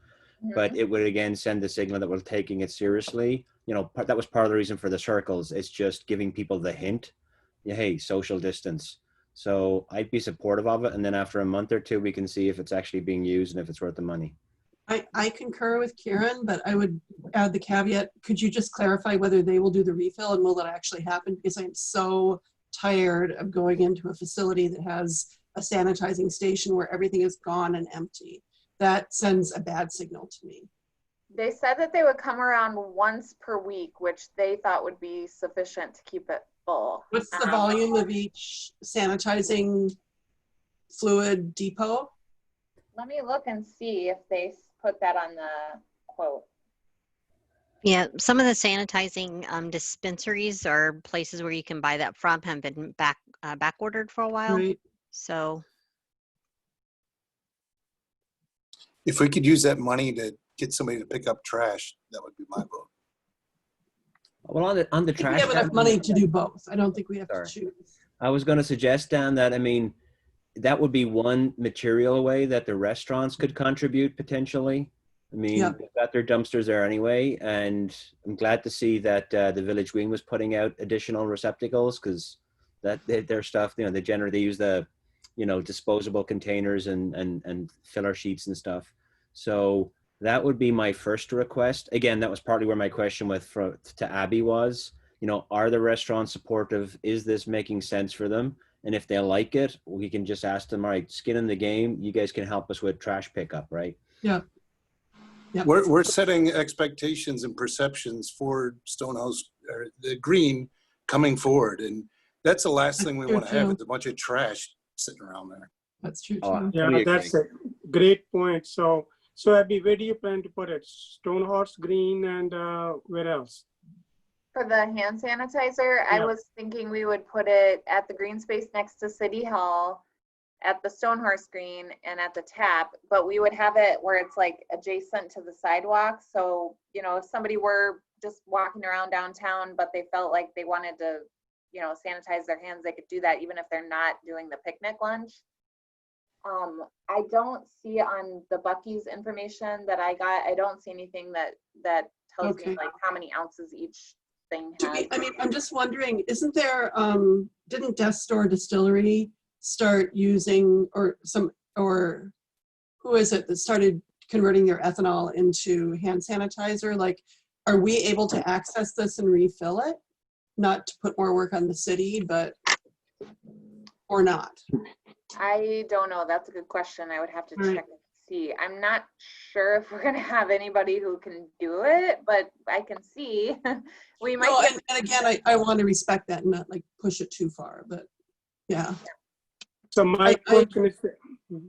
but it would again send the signal that we're taking it seriously. You know, that was part of the reason for the circles. It's just giving people the hint, yeah, hey, social distance. So I'd be supportive of it. And then after a month or 2, we can see if it's actually being used and if it's worth the money. I concur with Kieran, but I would add the caveat, could you just clarify whether they will do the refill and will that actually happen? Because I'm so tired of going into a facility that has a sanitizing station where everything is gone and empty. That sends a bad signal to me. They said that they would come around once per week, which they thought would be sufficient to keep it full. What's the volume of each sanitizing fluid depot? Let me look and see if they put that on the quote. Yeah, some of the sanitizing dispensaries or places where you can buy that from have been back ordered for a while. Right. So If we could use that money to get somebody to pick up trash, that would be my vote. Well, on the I think trash, we have enough money to do both. I don't think we have to choose. I was going to suggest, Dan, that, I mean, that would be one material way that the restaurants could contribute potentially. I mean, Yeah. they've got their dumpsters there anyway, and I'm glad to see that the Village Green was putting out additional receptacles, because that their stuff, you know, they use the, you know, disposable containers and filler sheets and stuff. So that would be my first request. Again, that was partly where my question to Abby was, you know, are the restaurants supportive? Is this making sense for them? And if they like it, we can just ask them, all right, skin in the game, you guys can help us with trash pickup, right? Yeah. Yep. We're setting expectations and perceptions for Stonehouse or the Green coming forward, and that's the last thing we True, want to have too. is a bunch of trash sitting around there. That's true Oh, too. Yeah, totally agree. that's a great point. So Abby, where do you plan to put it? Stonehorse Green and where else? For the hand sanitizer, I Yeah. was thinking we would put it at the green space next to City Hall, at the Stonehorse Green, and at the tap, but we would have it where it's like adjacent to the sidewalk. So, you know, if somebody were just walking around downtown, but they felt like they wanted to, you know, sanitize their hands, they could do that even if they're not doing the picnic lunch. I don't see on the Buc-ee's information that I got, I don't see anything that tells me Okay. like how many ounces each thing Do has. we, I mean, I'm just wondering, isn't there, didn't Death Store Distillery start using, or who is it that started converting their ethanol into hand sanitizer? Like, are we able to access this and refill it? Not to put more work on the city, but, or not? I don't know. That's a good question. I would have to Right. check and see. I'm not sure if we're gonna have anybody who can do it, but I can see. We might No, get, and again, I want to respect that and not like push it too far, but yeah. So my I- question is,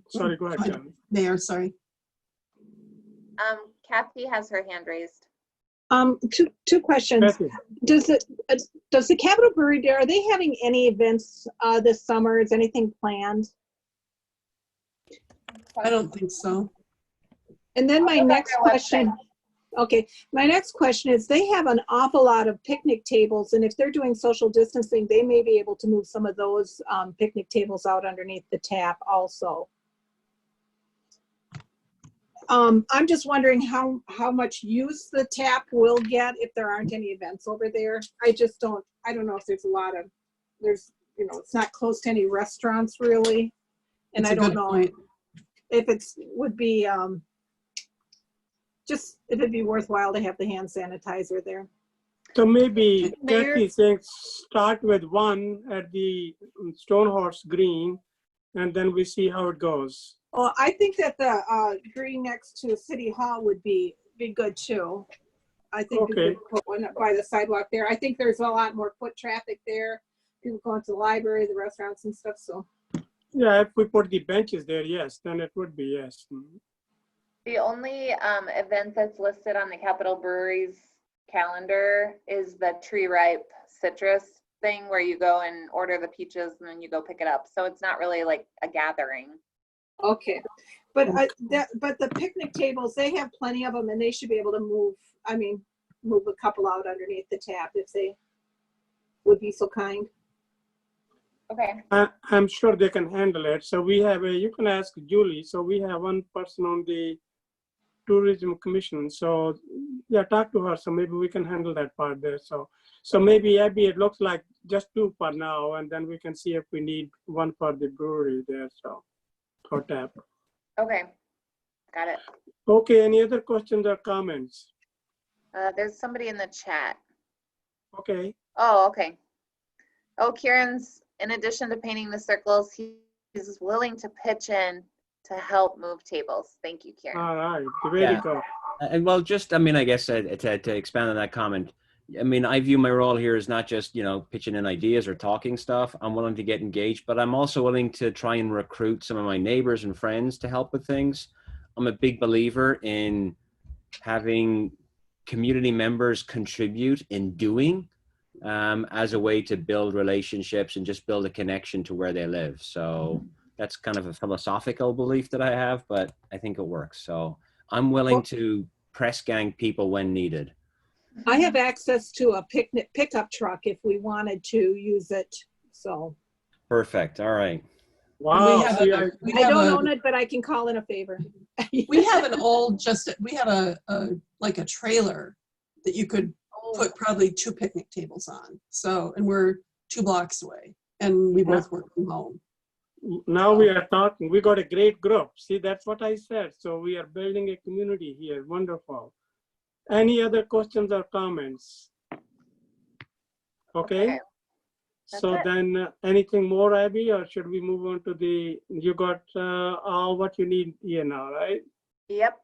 sorry, go ahead, Go ahead. John. Mayor, sorry. Kathy has her hand raised. Two questions. Kathy, Does the Capitol Brewery there, are they having any events this summer? Is anything planned? I don't think so. And then my Look on next their website. question, okay, my next question is, they have an awful lot of picnic tables, and if they're doing social distancing, they may be able to move some of those picnic tables out underneath the tap also. I'm just wondering how much use the tap will get if there aren't any events over there. I don't know if there's you know, it's not close to any restaurants really. And That's I a don't good know point. if would be, if it'd be worthwhile to have the hand sanitizer there. so maybe Mayor? Kathy saying start with one at the Stonehorse Green, and then we see how it goes. Well, I think that the green next to City Hall would be good too. I think we Okay. could put one up by the sidewalk there. I think there's a lot more foot traffic there. People going to the library, the restaurants and stuff, so. Yeah, if we put the benches there, yes, then it would be, yes. The only event that's listed on the Capitol Brewery's calendar is the Tree Ripe Citrus thing where you go and order the peaches and then you go pick it up. So it's not really like a gathering. Okay, but but the picnic tables, they have plenty of them and they should be able to move a couple out underneath the tap if they would be so kind. Okay. I'm sure they can handle it. So we have you can ask Julie. So we have one person on the Tourism Commission. So yeah, talk to her. So maybe we can handle that part there. So maybe Abby, it looks like just two for now, and then we can see if we need one for the brewery there. So for tap. Okay. Got it. Okay. Any other questions or comments? There's somebody in the chat. Okay. Oh, okay. Oh, Kieran's, in addition to painting the circles, he's willing to pitch in to help move tables. Thank you, Kieran. All right. Very Yeah. good. And well, just, I mean, I guess to expand on that comment, I mean, I view my role here as not just, you know, pitching in ideas or talking stuff. I'm willing to get engaged, but I'm also willing to try and recruit some of my neighbors and friends to help with things. I'm a big believer in having community members contribute in doing as a way to build relationships and just build a connection to where they live. So that's kind of a philosophical belief that I have, but I think it works. So I'm willing to press gang people when needed. I have access to a pickup truck if we wanted to use it, so. Perfect. All right. Wow. We have See, I don't own it, but I can call in a favor. We have an old, we have a trailer that you could put probably 2 picnic tables on. So, and we're 2 blocks away and we both work from home. now we are talking. We got a great group. See, that's what I said. So we are building a community here. Wonderful. Any other questions or comments? Okay. That's So it. then anything more, Abby, or should we move on to you got all what you need here now, right? Yep,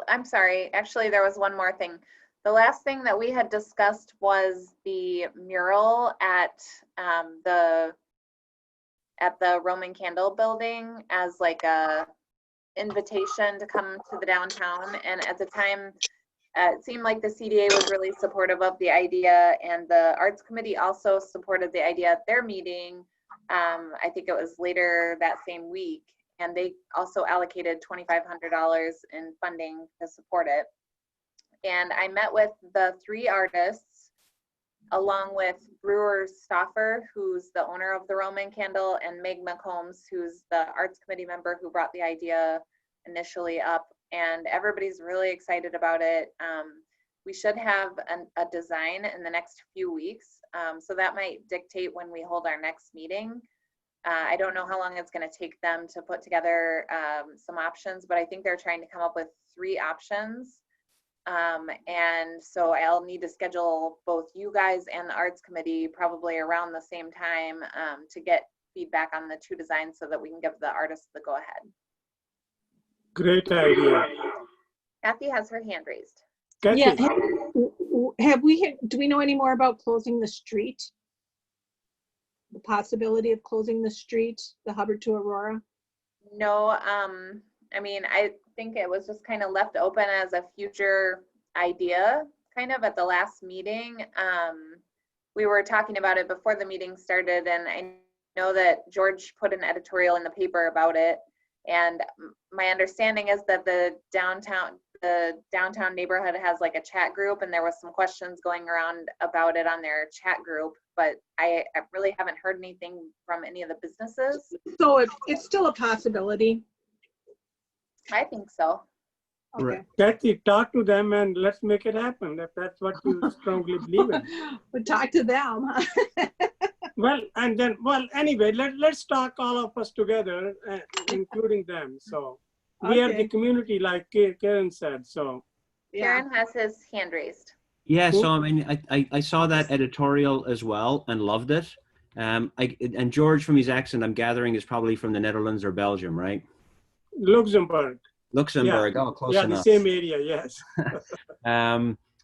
I'm sorry, actually, there was one more thing. The last thing that we had discussed was the mural at the Roman Candle Building as like a invitation to come to the downtown. And at the time, it seemed like the CDA was really supportive of the idea, and the Arts Committee also supported the idea at their meeting. I think it was later that same week, and they also allocated $2,500 in funding to support it. And I met with the 3 artists, along with Brewer Stoffer, who's the owner of the Roman Candle, and Meg McCombs, who's the Arts Committee member who brought the idea initially up. And everybody's really excited about it. We should have a design in the next few weeks. So that might dictate when we hold our next meeting. I don't know how long it's going to take them to put together some options, but I think they're trying to come up with 3 options. And so I'll need to schedule both you guys and the Arts Committee probably around the same time to get feedback on the 2 designs so that we can give the artists the go-ahead. Great idea. Kathy has her hand raised. Kathy. Yeah. Do we know any more about closing the street? The possibility of closing the street, the Hubbard to Aurora? No, I mean, I think it was just kind of left open as a future idea, kind of at the last meeting. We were talking about it before the meeting started, and I know that George put an editorial in the paper about it. And my understanding is that the downtown neighborhood has like a chat group, and there was some questions going around about it on their chat group, but I really haven't heard anything from any of the businesses. So it's still a possibility. I think so. Okay. Kathy, talk to them and let's make it happen if that's what you strongly believe in. But talk to them. Well, anyway, let's talk all of us together, including them. So we are the Okay. community, like Karen said. So Yeah. Karen has his hand raised. Yeah, so I mean, I saw that editorial as well and loved it. And George, from his accent, I'm gathering is probably from the Netherlands or Belgium, right? Luxembourg. Luxembourg. Oh, close Yeah, enough. the same area. Yes.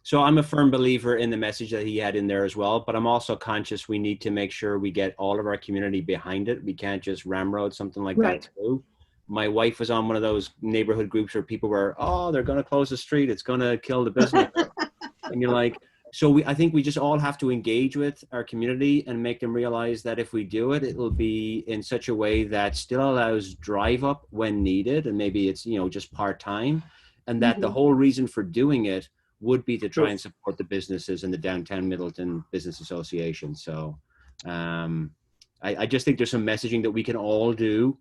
So I'm a firm believer in the message that he had in there as well, but I'm also conscious we need to make sure we get all of our community behind it. We can't just ramrod something like Right. that through. My wife was on one of those neighborhood groups where people were, oh, they're going to close the street. It's going to kill the business. And you're like, so I think we just all have to engage with our community and make them realize that if we do it, it will be in such a way that still allows drive up when needed. And maybe it's, just part-time, and that the whole reason for doing it would be to try and support the businesses in the Downtown Middleton Business Association. So I just think there's some messaging that we can all do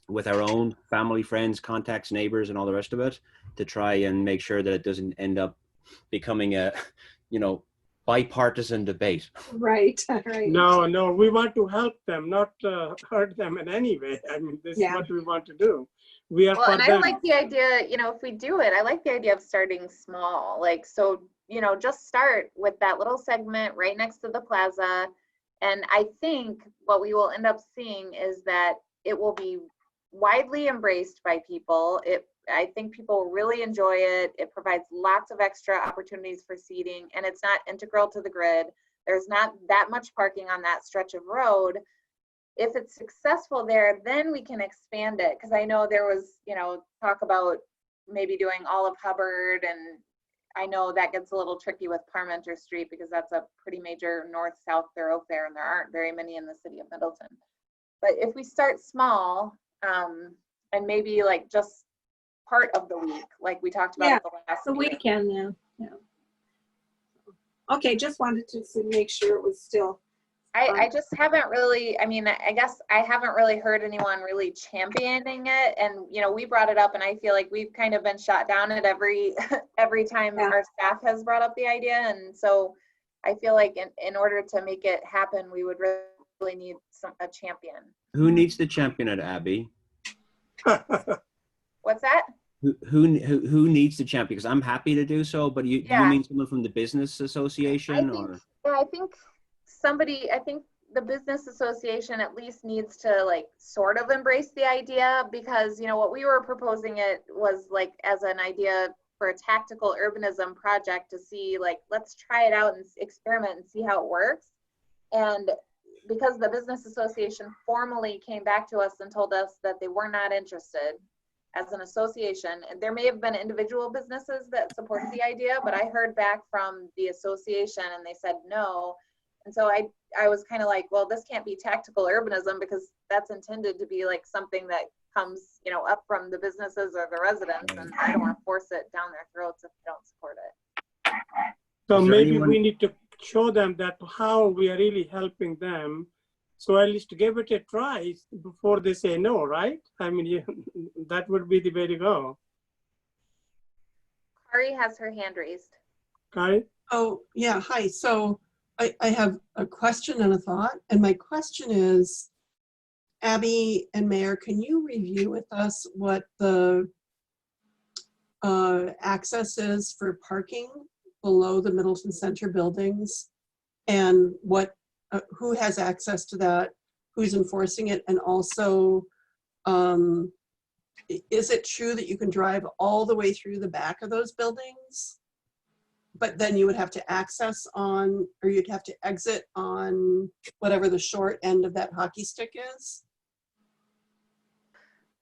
with our own family, friends, contacts, neighbors, and all the rest of it to try and make sure that it doesn't end up becoming a, bipartisan debate. Right. Right. No, we want to help them, not hurt them in any way. I mean, this is what we want to do. We are Well, for and I them. like the idea, if we do it, I like the idea of starting small. Just start with that little segment right next to the plaza. And I think what we will end up seeing is that it will be widely embraced by people. I think people really enjoy it. It provides lots of extra opportunities for seating, and it's not integral to the grid. There's not that much parking on that stretch of road. If it's successful there, then we can expand it. Because I know there was, talk about maybe doing all of Hubbard, and I know that gets a little tricky with Parmenter Street because that's a pretty major north-south thoroughfare, and there aren't very many in the city of Middleton. But if we start small, and maybe like just part of the week, like we talked about at the last The meeting. weekend, yeah. Okay, just wanted to make sure it was still. I just haven't really, I guess I haven't really heard anyone really championing it. And, we brought it up, and I feel like we've kind of been shot down at every time our staff has brought up the idea. And so I feel like in order to make it happen, we would really need a champion. Who needs to champion it, Abby? What's that? Who needs to champion? Because I'm happy to do so, but you mean someone from the business association? Yeah, I think the business association at least needs to like sort of embrace the idea, because, you know, what we were proposing it was like as an idea for a tactical urbanism project to see, like, let's try it out and experiment and see how it works. And because the business association formally came back to us and told us that they were not interested as an association, and there may have been individual businesses that supported the idea, but I heard back from the association and they said no. And so I was kind of like, well, this can't be tactical urbanism, because that's intended to be like something that comes, you know, up from the businesses or the residents, and I don't want to force it down their throats if they don't support it. So Is there maybe anyone- we need to show them that how we are really helping them. So at least give it a try before they say no, right? I mean, that would be the way to go. Kari has her hand raised. Kari? Oh, yeah, hi. So I have a question and a thought. And my question is, Abby and Mayor, can you review with us what the access is for parking below the Middleton Center buildings? And what, who has access to that? Who's enforcing it? And also, is it true that you can drive all the way through the back of those buildings? But then you would have to access on, or you'd have to exit on whatever the short end of that hockey stick is?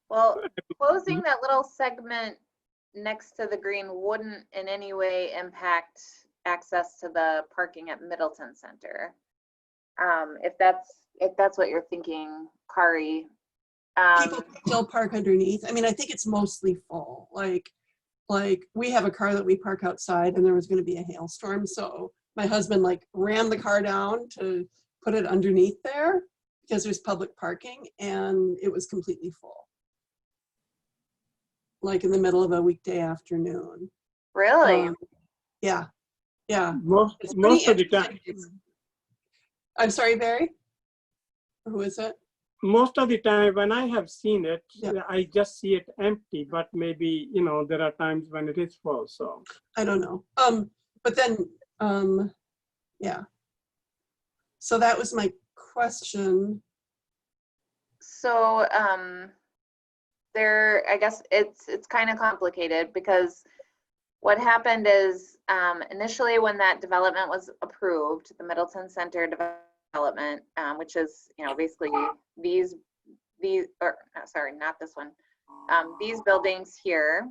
Well, closing that little segment next to the green wouldn't in any way impact access to the parking at Middleton Center. If that's what you're thinking, Kari. People can still park underneath. I mean, I think it's mostly full. Like we have a car that we park outside, and there was going to be a hailstorm, so my husband like rammed the car down to put it underneath there because there's public parking, and it was completely full, like in the middle of a weekday afternoon. Really? Yeah. Most It's of pretty the time, interesting. I'm sorry, Barry? Who is it? most of the time when I have seen it, Yeah. I just see it empty, but maybe, you know, there are times when it is full, so. I don't know. But then, yeah. So that was my question. So I guess it's kind of complicated, because what happened is initially when that development was approved, the Middleton Center development, which is, you know, basically these or sorry, not this one, these buildings here.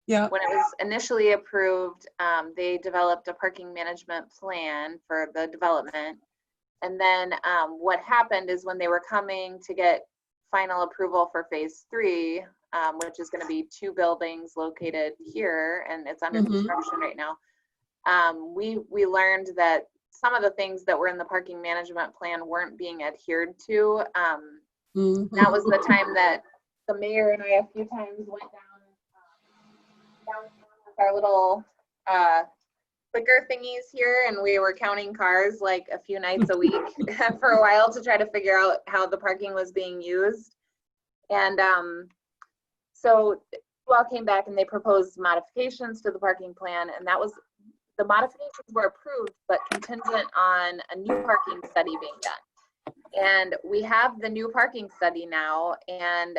Yeah. When it was initially approved, they developed a parking management plan for the development. And then what happened is when they were coming to get final approval for phase 3, which is going to be 2 buildings located here, and it's under construction right now, we learned that some of the things that were in the parking management plan weren't being adhered to. That was the time that the mayor and I a few times went downtown with our little clicker thingies here, and we were counting cars like a few nights a week for a while to try to figure out how the parking was being used. And so you all came back and they proposed modifications to the parking plan, and that was, the modifications were approved but contingent on a new parking study being done. And we have the new parking study now, and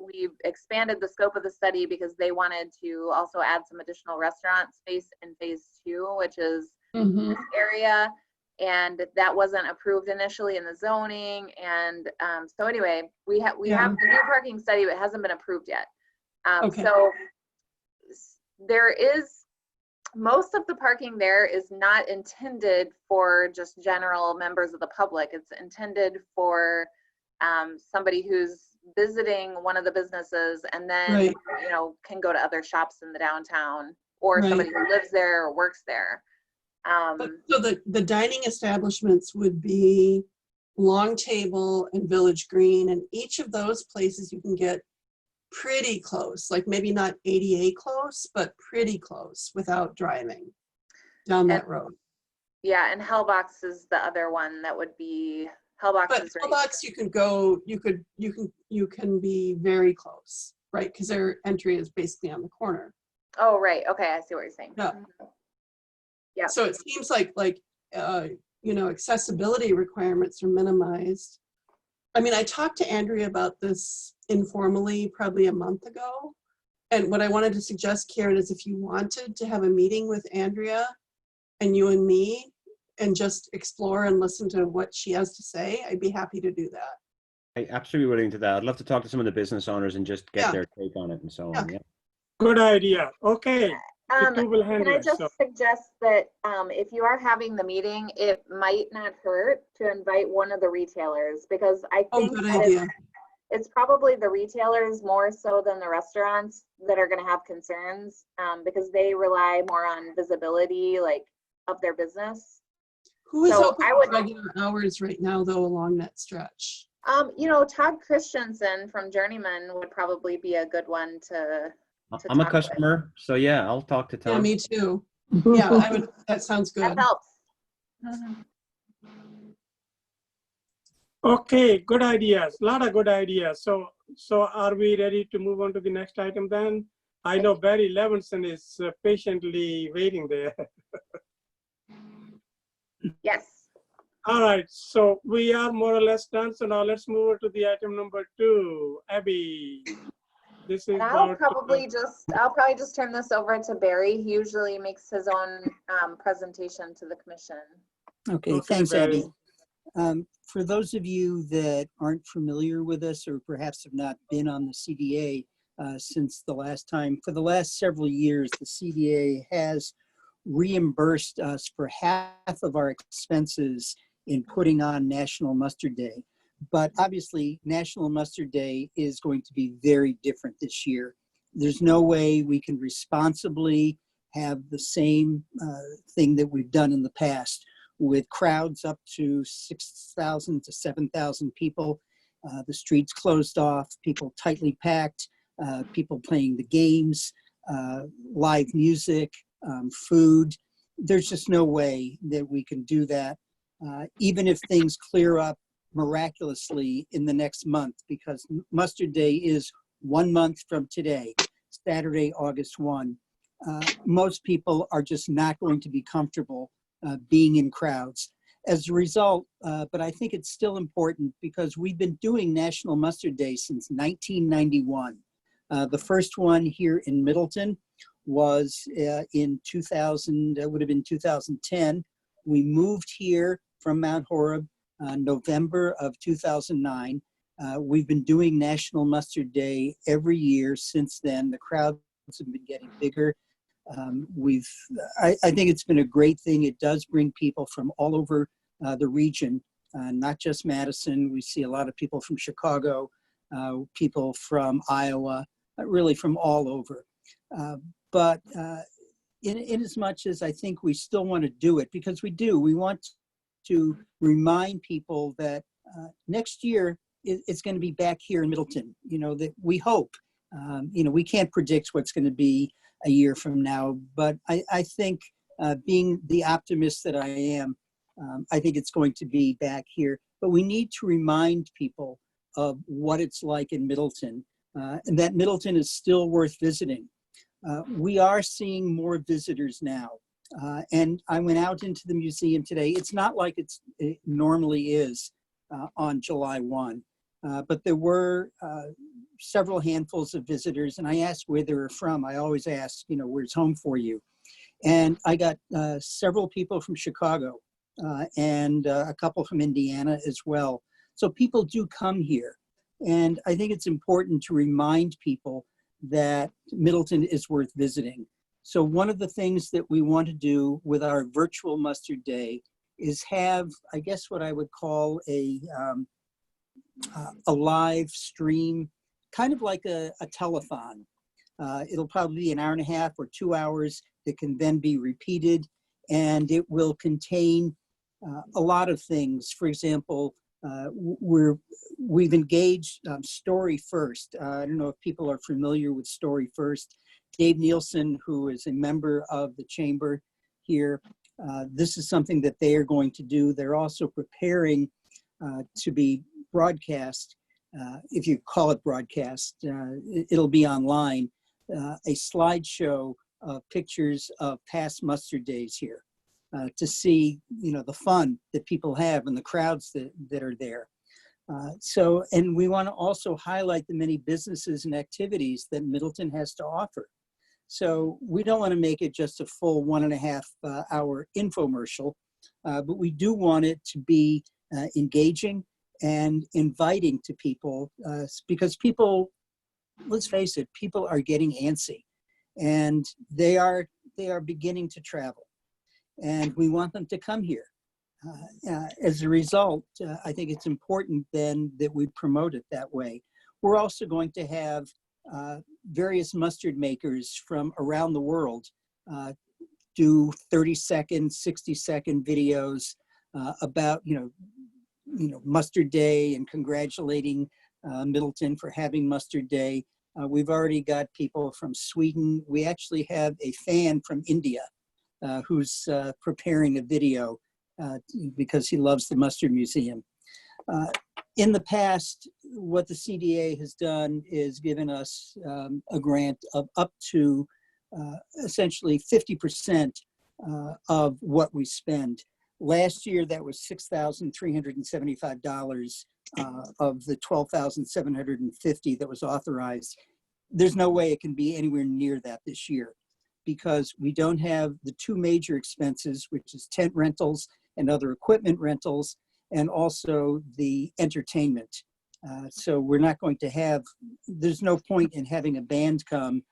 we've expanded the scope of the study because they wanted to also add some additional restaurant space in phase 2, which is this area, and that wasn't approved initially in the zoning. And so anyway, we have the new parking study, but it hasn't been approved yet. Okay. So there is, most of the parking there is not intended for just general members of the public. It's intended for somebody who's visiting one of the businesses and then you know, can go to other shops in the downtown, or somebody who lives there or works there. So the dining establishments would be Long Table and Village Green, and each of those places you can get pretty close, like maybe not ADA close, but pretty close without driving down that road. Yeah, and Hellbox is the other one that would be, Hellbox But is right. Hellbox, you can go, you can be very close, right? Because their entry is basically on the corner. Oh, right. Okay, I see what you're saying. Yeah. Yeah. So it seems like accessibility requirements are minimized. I mean, I talked to Andrea about this informally probably a month ago. And what I wanted to suggest, Karen, is if you wanted to have a meeting with Andrea and you and me and just explore and listen to what she has to say, I'd be happy to do that. I absolutely willing to that. I'd love to talk to some of the business owners and just get Yeah. their take on it and so Yeah. on. Yeah. Good idea. Okay. The two will Can handle I it. just So, suggest that if you are having the meeting, it might not hurt to invite one of the retailers, because I Oh, think good that idea. it's probably the retailers more so than the restaurants that are going to have concerns, because they rely more on visibility, like, of their business. Who is So open I would- regular hours right now, though, along that stretch? Todd Christensen from Journeyman would probably be a good one to I'm a talk with. customer, so yeah, I'll talk to Tom. Yeah, me too. Yeah, I would. That sounds good. That helps. okay, good ideas. A lot of good ideas. So are we ready to move on to the next item then? I know Barry Levinson is patiently waiting there. Yes. All right, so we are more or less done. So now let's move on to the item number 2. Abby, this is And I'll about probably just turn this over to Barry. He usually makes his own presentation to the commission. Okay, Okay, thanks, Barry. Abby. For those of you that aren't familiar with us or perhaps have not been on the CDA since the last time, for the last several years, the CDA has reimbursed us for half of our expenses in putting on National Mustard Day. But obviously, National Mustard Day is going to be very different this year. There's no way we can responsibly have the same thing that we've done in the past, with crowds up to 6,000 to 7,000 people, the streets closed off, people tightly packed, people playing the games, live music, food. There's just no way that we can do that, even if things clear up miraculously in the next month, because Mustard Day is 1 month from today, Saturday, August 1. Most people are just not going to be comfortable being in crowds. As a result, but I think it's still important because we've been doing National Mustard Day since 1991. The first one here in Middleton was in 2000, it would have been 2010. We moved here from Mount Horeb November of 2009. We've been doing National Mustard Day every year since then. The crowds have been getting bigger. I think it's been a great thing. It does bring people from all over the region, not just Madison. We see a lot of people from Chicago, people from Iowa, really from all over. But in as much as I think we still want to do it, because we do, we want to remind people that next year it's going to be back here in Middleton, that we hope. We can't predict what's going to be a year from now, but I think being the optimist that I am, I think it's going to be back here. But we need to remind people of what it's like in Middleton, and that Middleton is still worth visiting. We are seeing more visitors now. And I went out into the museum today. It's not like it normally is on July 1, but there were several handfuls of visitors, and I asked where they were from. I always ask, where's home for you? And I got several people from Chicago and a couple from Indiana as well. So people do come here. And I think it's important to remind people that Middleton is worth visiting. So one of the things that we want to do with our virtual Mustard Day is have, I guess, what I would call a live stream, kind of like a telethon. It'll probably be an hour and a half or 2 hours that can then be repeated, and it will contain a lot of things. For example, we've engaged Story First. I don't know if people are familiar with Story First. Dave Nielsen, who is a member of the chamber here, this is something that they are going to do. They're also preparing to be broadcast, if you call it broadcast, it'll be online, a slideshow of pictures of past Mustard Days here. to see, the fun that people have and the crowds that are there. And we want to also highlight the many businesses and activities that Middleton has to offer. So we don't want to make it just a full 1.5 hour infomercial, but we do want it to be engaging and inviting to people, because people, let's face it, people are getting antsy, and they are beginning to travel, and we want them to come here. As a result, I think it's important then that we promote it that way. We're also going to have various mustard makers from around the world do 30-second, 60-second videos about, Mustard Day and congratulating Middleton for having Mustard Day. We've already got people from Sweden. We actually have a fan from India who's preparing a video because he loves the Mustard Museum. In the past, what the CDA has done is given us a grant of up to essentially 50% of what we spend. Last year, that was $6,375 of the $12,750 that was authorized. There's no way it can be anywhere near that this year, because we don't have the two major expenses, which is tent rentals and other equipment rentals, and also the entertainment. So we're not going to have, there's no point in having a band come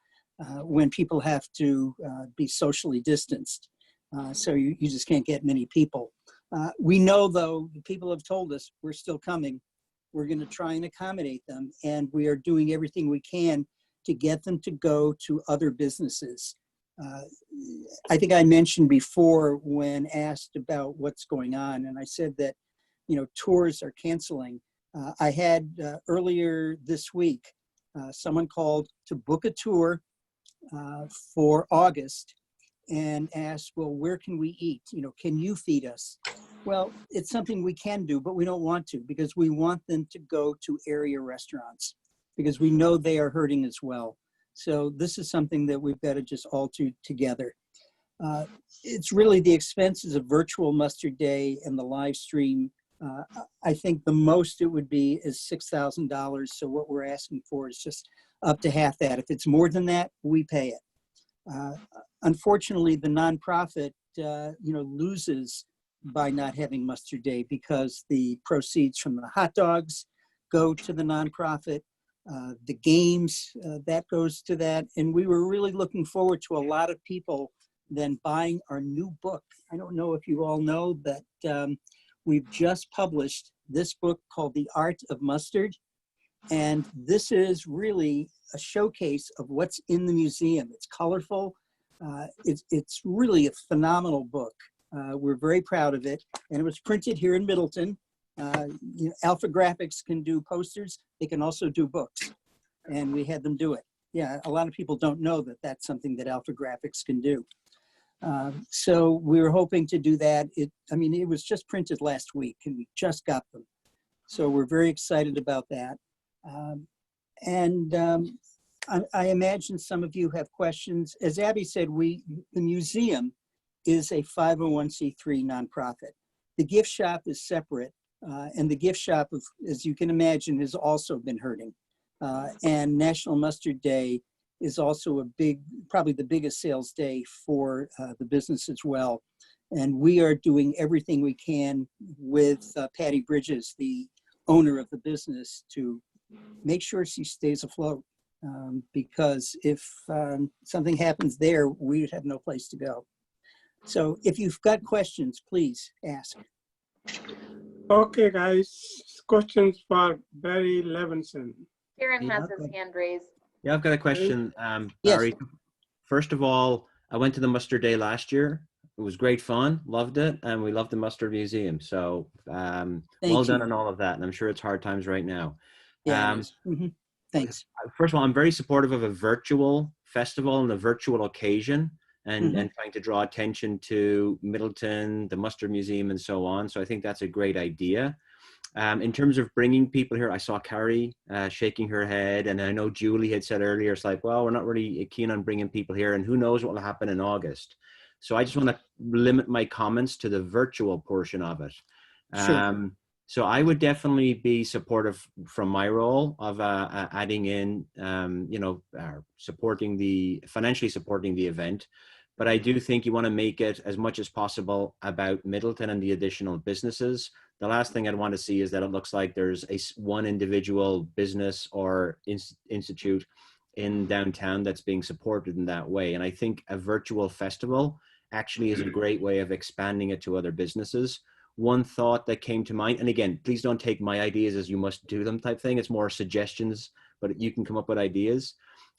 when people have to be socially distanced. So you just can't get many people. We know, though, people have told us we're still coming. We're going to try and accommodate them, and we are doing everything we can to get them to go to other businesses. I think I mentioned before when asked about what's going on, and I said that, tours are canceling. I had earlier this week, someone called to book a tour for August and asked, well, where can we eat? Can you feed us? Well, it's something we can do, but we don't want to, because we want them to go to area restaurants, because we know they are hurting as well. So this is something that we've got to just all do together. It's really the expenses of virtual Mustard Day and the live stream. I think the most it would be is $6,000. So what we're asking for is just up to half that. If it's more than that, we pay it. Unfortunately, the nonprofit, loses by not having Mustard Day, because the proceeds from the hot dogs go to the nonprofit. The games, that goes to that. And we were really looking forward to a lot of people then buying our new book. I don't know if you all know that we've just published this book called The Art of Mustard. And this is really a showcase of what's in the museum. It's colorful. It's really a phenomenal book. We're very proud of it. And it was printed here in Middleton. Alpha Graphics can do posters. They can also do books. And we had them do it. Yeah, a lot of people don't know that that's something that Alpha Graphics can do. So we were hoping to do that. It was just printed last week, and we just got them. So we're very excited about that. I imagine some of you have questions. As Abby said, the museum is a 501c3 nonprofit. The gift shop is separate, and the gift shop, as you can imagine, has also been hurting. And National Mustard Day is also probably the biggest sales day for the business as well. And we are doing everything we can with Patty Bridges, the owner of the business, to make sure she stays afloat. Because if something happens there, we would have no place to go. So if you've got questions, please ask. Okay, guys, questions for Barry Levinson. Kieran has Yeah, his hand raised. Yeah, I've got a question, Yes. Barry. First of all, I went to the Mustard Day last year. It was great fun, loved it, and we loved the Mustard Museum. So well done on all of that, and I'm sure it's hard times right now. Yeah, it is. Mhm. Thanks. First of all, I'm very supportive of a virtual festival and a virtual occasion, and trying to draw attention to Middleton, the Mustard Museum, and so on. So I think that's a great idea. In terms of bringing people here, I saw Carrie shaking her head, and I know Julie had said earlier, it's like, well, we're not really keen on bringing people here, and who knows what will happen in August. So I just want to limit my comments to the virtual portion of it. Sure. So I would definitely be supportive from my role of adding in, financially supporting the event. But I do think you want to make it as much as possible about Middleton and the additional businesses. The last thing I'd want to see is that it looks like there's one individual business or institute in downtown that's being supported in that way. And I think a virtual festival actually is a great way of expanding it to other businesses. One thought that came to mind, and again, please don't take my ideas as you must do them type thing. It's more suggestions, but you can come up with ideas.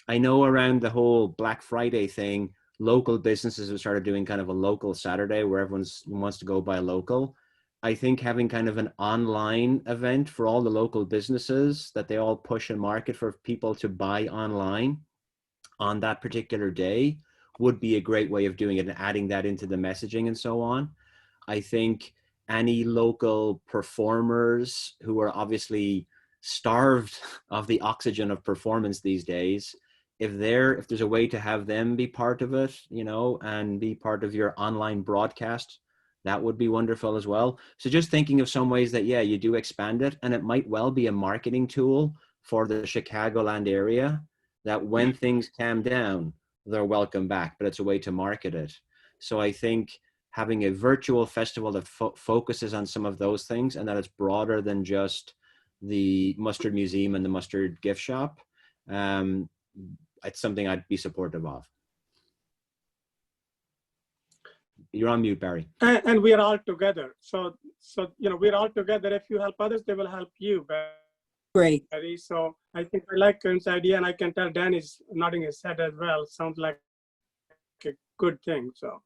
I know around the whole Black Friday thing, local businesses have started doing kind of a local Saturday where everyone wants to go buy local. I think having kind of an online event for all the local businesses that they all push and market for people to buy online on that particular day would be a great way of doing it and adding that into the messaging and so on. I think any local performers who are obviously starved of the oxygen of performance these days, if there's a way to have them be part of it, and be part of your online broadcast, that would be wonderful as well. So just thinking of some ways that, yeah, you do expand it, and it might well be a marketing tool for the Chicagoland area, that when things calm down, they're welcome back, but it's a way to market it. So I think having a virtual festival that focuses on some of those things, and that it's broader than just the Mustard Museum and the Mustard Gift Shop, it's something I'd be supportive of. You're on mute, Barry. And we are all together. So we're all together. If you help others, they will help you, Great. Barry. So I think I like Karen's idea, and I can tell Dan is nodding his head as well. Sounds like a good thing. So.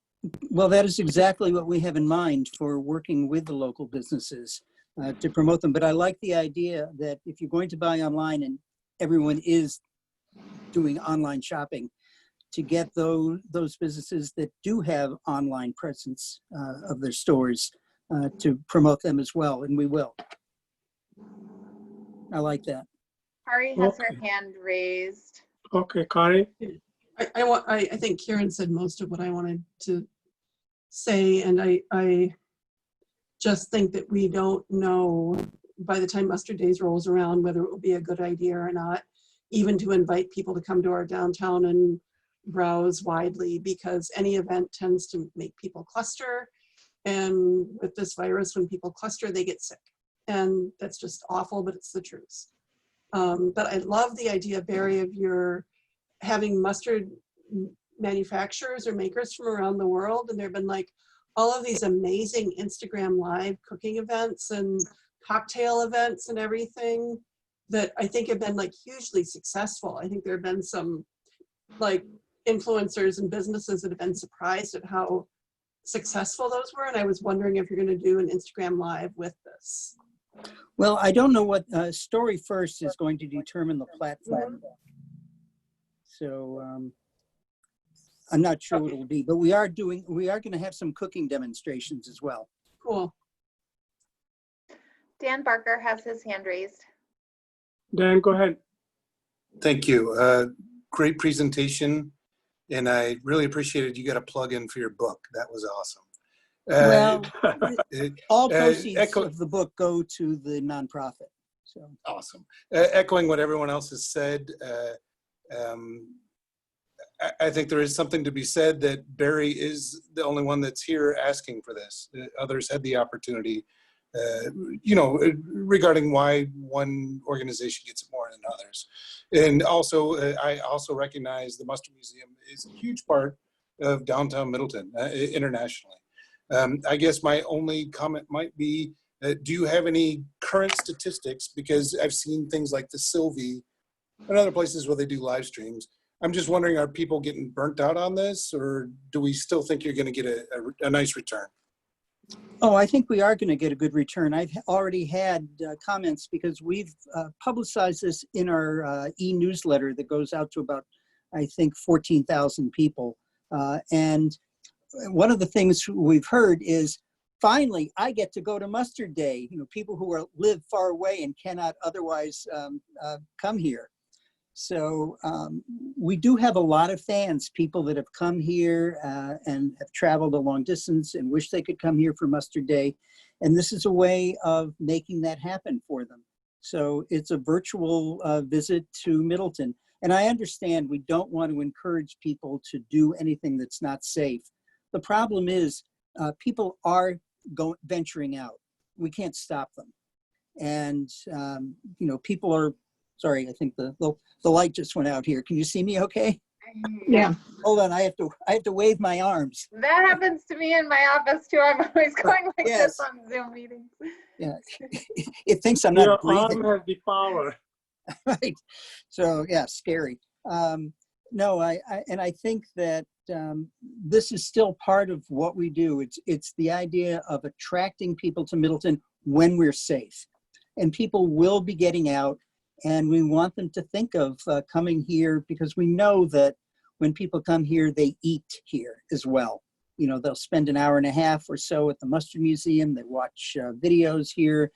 Well, that is exactly what we have in mind for working with the local businesses to promote them. But I like the idea that if you're going to buy online, and everyone is doing online shopping, to get those businesses that do have online presence of their stores to promote them as well, and we will. I like that. Kari has her hand raised. Okay, Kari. I think Karen said most of what I wanted to say, and I just think that we don't know by the time Mustard Days rolls around whether it will be a good idea or not, even to invite people to come to our downtown and browse widely, because any event tends to make people cluster, and with this virus, when people cluster, they get sick, and that's just awful, but it's the truth. But I love the idea, Barry, of your having mustard manufacturers or makers from around the world, and there have been like all of these amazing Instagram live cooking events and cocktail events and everything that I think have been like hugely successful. I think there have been some like influencers and businesses that have been surprised at how successful those were, and I was wondering if you're going to do an Instagram live with this. Well, I don't know what Story First is going to determine the platform. So I'm not sure what it will be, but we are going to have some cooking demonstrations as well. Cool. Dan Barker has his hand raised. Dan, go ahead. Thank you. Great presentation. And I really appreciated you got a plug in for your book. That was awesome. Well, all proceeds of the book go to the nonprofit. So awesome. Echoing what everyone else has said, I think there is something to be said that Barry is the only one that's here asking for this. Others had the opportunity, regarding why one organization gets it more than others. And also, I also recognize the Mustard Museum is a huge part of downtown Middleton internationally. I guess my only comment might be, do you have any current statistics? Because I've seen things like the Sylvie and other places where they do live streams. I'm just wondering, are people getting burnt out on this, or do we still think you're going to get a nice return? Oh, I think we are going to get a good return. I've already had comments because we've publicized this in our e-newsletter that goes out to about, I think, 14,000 people. And one of the things we've heard is, finally, I get to go to Mustard Day. People who live far away and cannot otherwise come here. So we do have a lot of fans, people that have come here and have traveled a long distance and wish they could come here for Mustard Day. And this is a way of making that happen for them. So it's a virtual visit to Middleton. And I understand we don't want to encourage people to do anything that's not safe. The problem is people are venturing out. We can't stop them. And, you know, people are, sorry, I think the light just went out here. Can you see me okay? Yeah. Hold on, I have to wave my arms. That happens to me in my office too. I'm always going like Yes. this on Zoom meetings. Yeah, it thinks I'm Your not breathing. arm has the power. Right. So yeah, scary. No, I think that this is still part of what we do. It's the idea of attracting people to Middleton when we're safe, and people will be getting out, and we want them to think of coming here because we know that when people come here, they eat here as well. You know, they'll spend an hour and a half or so at the Mustard Museum. They watch videos here.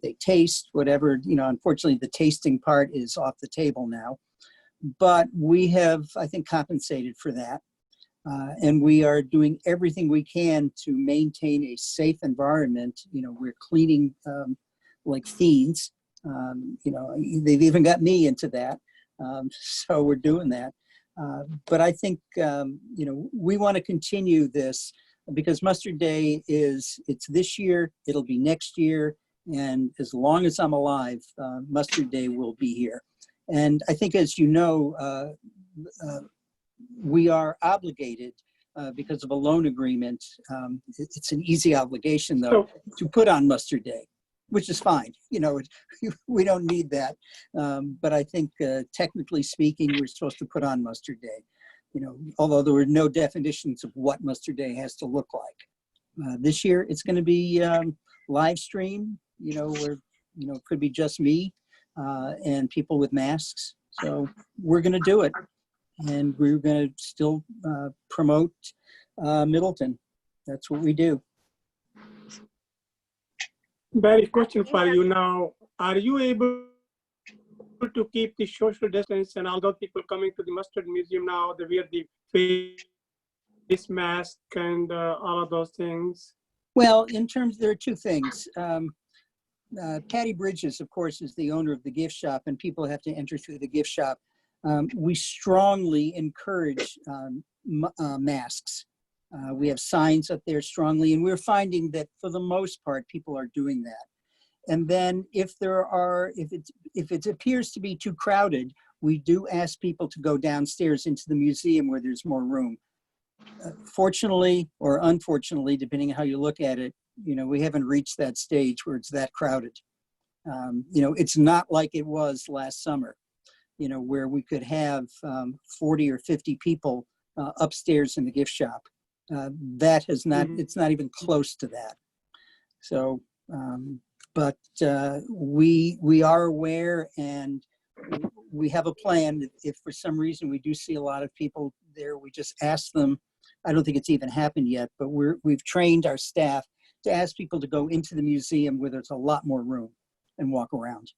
They taste whatever, you know, unfortunately the tasting part is off the table now, but we have, I think, compensated for that. And we are doing everything we can to maintain a safe environment. You know, we're cleaning like fiends. You know, they've even got me into that. So we're doing that. But I think, you know, we want to continue this because Mustard Day it's this year, it'll be next year. And as long as I'm alive, Mustard Day will be here. And I think, as you know, we are obligated because of a loan agreement. It's an easy obligation, though, to put on Mustard Day, which is fine. You know, we don't need that. But I think technically speaking, we're supposed to put on Mustard Day, you know, although there were no definitions of what Mustard Day has to look like. This year, it's going to be live stream, you know, where, you know, it could be just me and people with masks. So we're going to do it. And we're going to still promote Middleton. That's what we do. Barry, question for you now. Are you able to keep the social distance and all those people coming to the Mustard Museum now, they wear the face mask and all of those things? Well, in terms, there are two things. Patty Bridges, of course, is the owner of the gift shop, and people have to enter through the gift shop. We strongly encourage masks. We have signs up there strongly, and we're finding that for the most part, people are doing that. And then if it appears to be too crowded, we do ask people to go downstairs into the museum where there's more room. Fortunately or unfortunately, depending on how you look at it, you know, we haven't reached that stage where it's that crowded. You know, it's not like it was last summer, you know, where we could have 40 or 50 people upstairs in the gift shop. That has not, it's not even close to that. So, but we are aware, and we have a plan. If for some reason we do see a lot of people there, we just ask them. I don't think it's even happened yet, but we've trained our staff to ask people to go into the museum where there's a lot more room and walk around.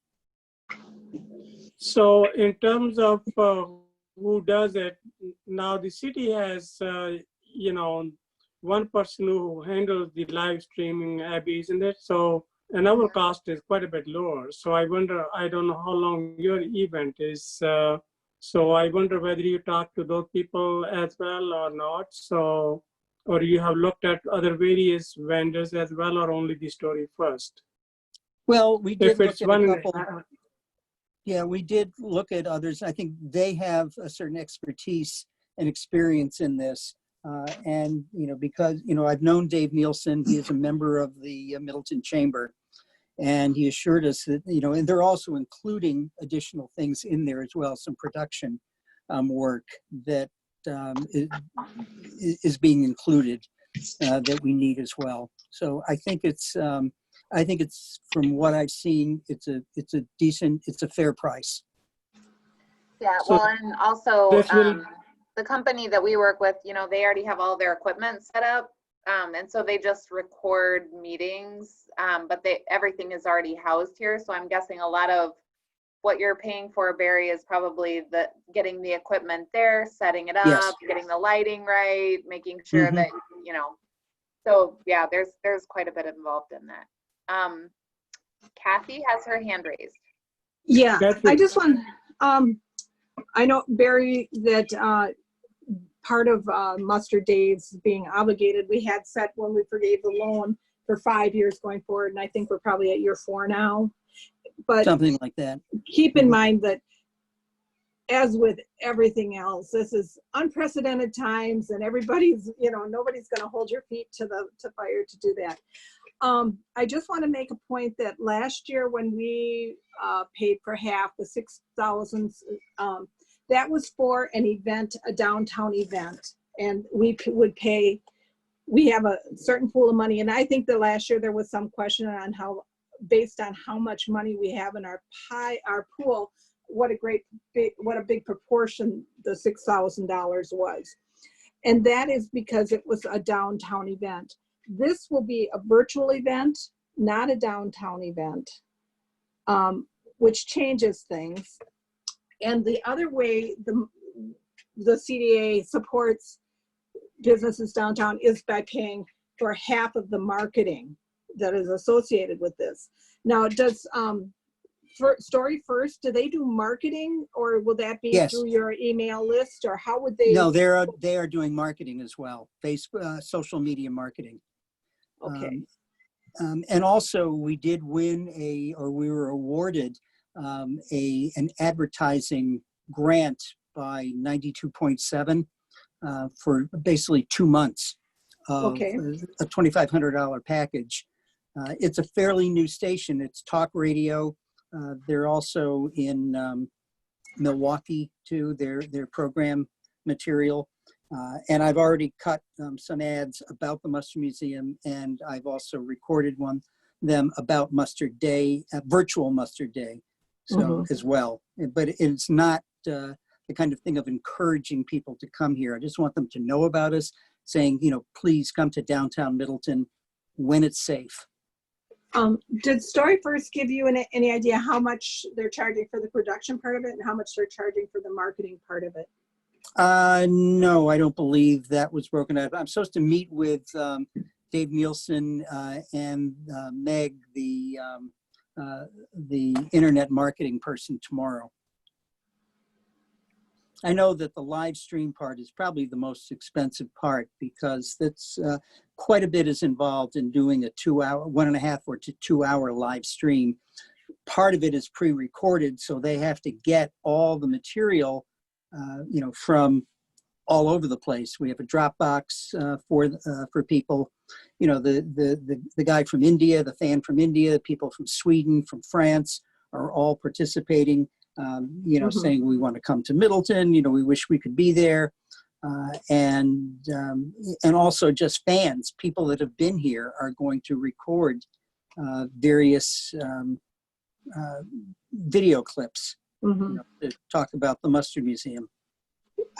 So in terms of who does it, now the city has, you know, one person who handles the live streaming, Abby, isn't it? So, and our cost is quite a bit lower. So I wonder, I don't know how long your event is. So I wonder whether you talk to those people as well or not. So, or you have looked at other various vendors as well, or only the story first? Well, we did If look it's at one, a couple. Yeah, we did look at others. I think they have a certain expertise and experience in this. And, you know, because, you know, I've known Dave Nielsen, he is a member of the Middleton Chamber, and he assured us that, you know, and they're also including additional things in there as well, some production work that is being included that we need as well. So I think it's from what I've seen, it's a decent, it's a fair price. Yeah, So well, and also this will- the company that we work with, you know, they already have all their equipment set up. And so they just record meetings, but everything is already housed here. So I'm guessing a lot of what you're paying for, Barry, is probably the getting the equipment there, setting it up, Yes. getting the lighting right, making sure Mhm. that, so yeah, there's quite a bit involved in that. Kathy has her hand raised. Yeah, Kathy. I just want, I know, Barry, that part of Mustard Days being obligated, we had set when we forgave the loan for 5 years going forward, and I think we're probably at year 4 now. But Something like that. keep in mind that, as with everything else, this is unprecedented times, and everybody's, nobody's going to hold your feet to fire to do that. I just want to make a point that last year when we paid for half, the 6,000, that was for an event, a downtown event, and we would pay. We have a certain pool of money, and I think that last year there was some question on how, based on how much money we have in our pool, what a big proportion the $6,000 was. And that is because it was a downtown event. This will be a virtual event, not a downtown event, which changes things. And the other way the CDA supports businesses downtown is by paying for half of the marketing that is associated with this. Now, does Story First, do they do marketing, or will that be Yes. through your email list, or how would they? No, they are doing marketing as well, Facebook, social media marketing. Okay. And also we did win we were awarded an advertising grant by 92.7 for basically 2 months of Okay. a $2,500 package. It's a fairly new station. It's talk radio. They're also in Milwaukee too, their program material. And I've already cut some ads about the Mustard Museum, and I've also recorded them about Mustard Day, virtual Mustard Day, so as well. But it's not the kind of thing of encouraging people to come here. I just want them to know about us, saying, please come to downtown Middleton when it's safe. Did Story First give you any idea how much they're charging for the production part of it and how much they're charging for the marketing part of it? No, I don't believe that was broken out. I'm supposed to meet with Dave Nielsen and Meg, the internet marketing person, tomorrow. I know that the live stream part is probably the most expensive part, because that's quite a bit is involved in doing a 1.5 or 2 hour live stream. Part of it is pre-recorded, so they have to get all the material from all over the place. We have a Dropbox for people, the guy from India, the fan from India, people from Sweden, from France are all participating, saying we want to come to Middleton, we wish we could be there. And also just fans, people that have been here are going to record various video clips to talk about the Mustard Museum.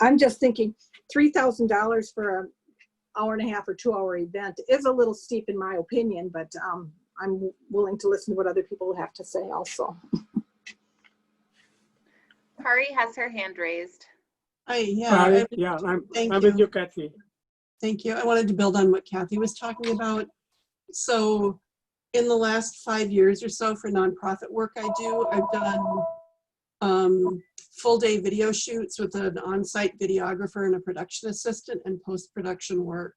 I'm just thinking $3,000 for an 1.5 or 2 hour event is a little steep in my opinion, but I'm willing to listen to what other people have to say also. Kari has her hand raised. I'm with you, Kathy. Thank you. I wanted to build on what Kathy was talking about. So in the last 5 years or so for nonprofit work I do, I've done full day video shoots with an on-site videographer and a production assistant, and post-production work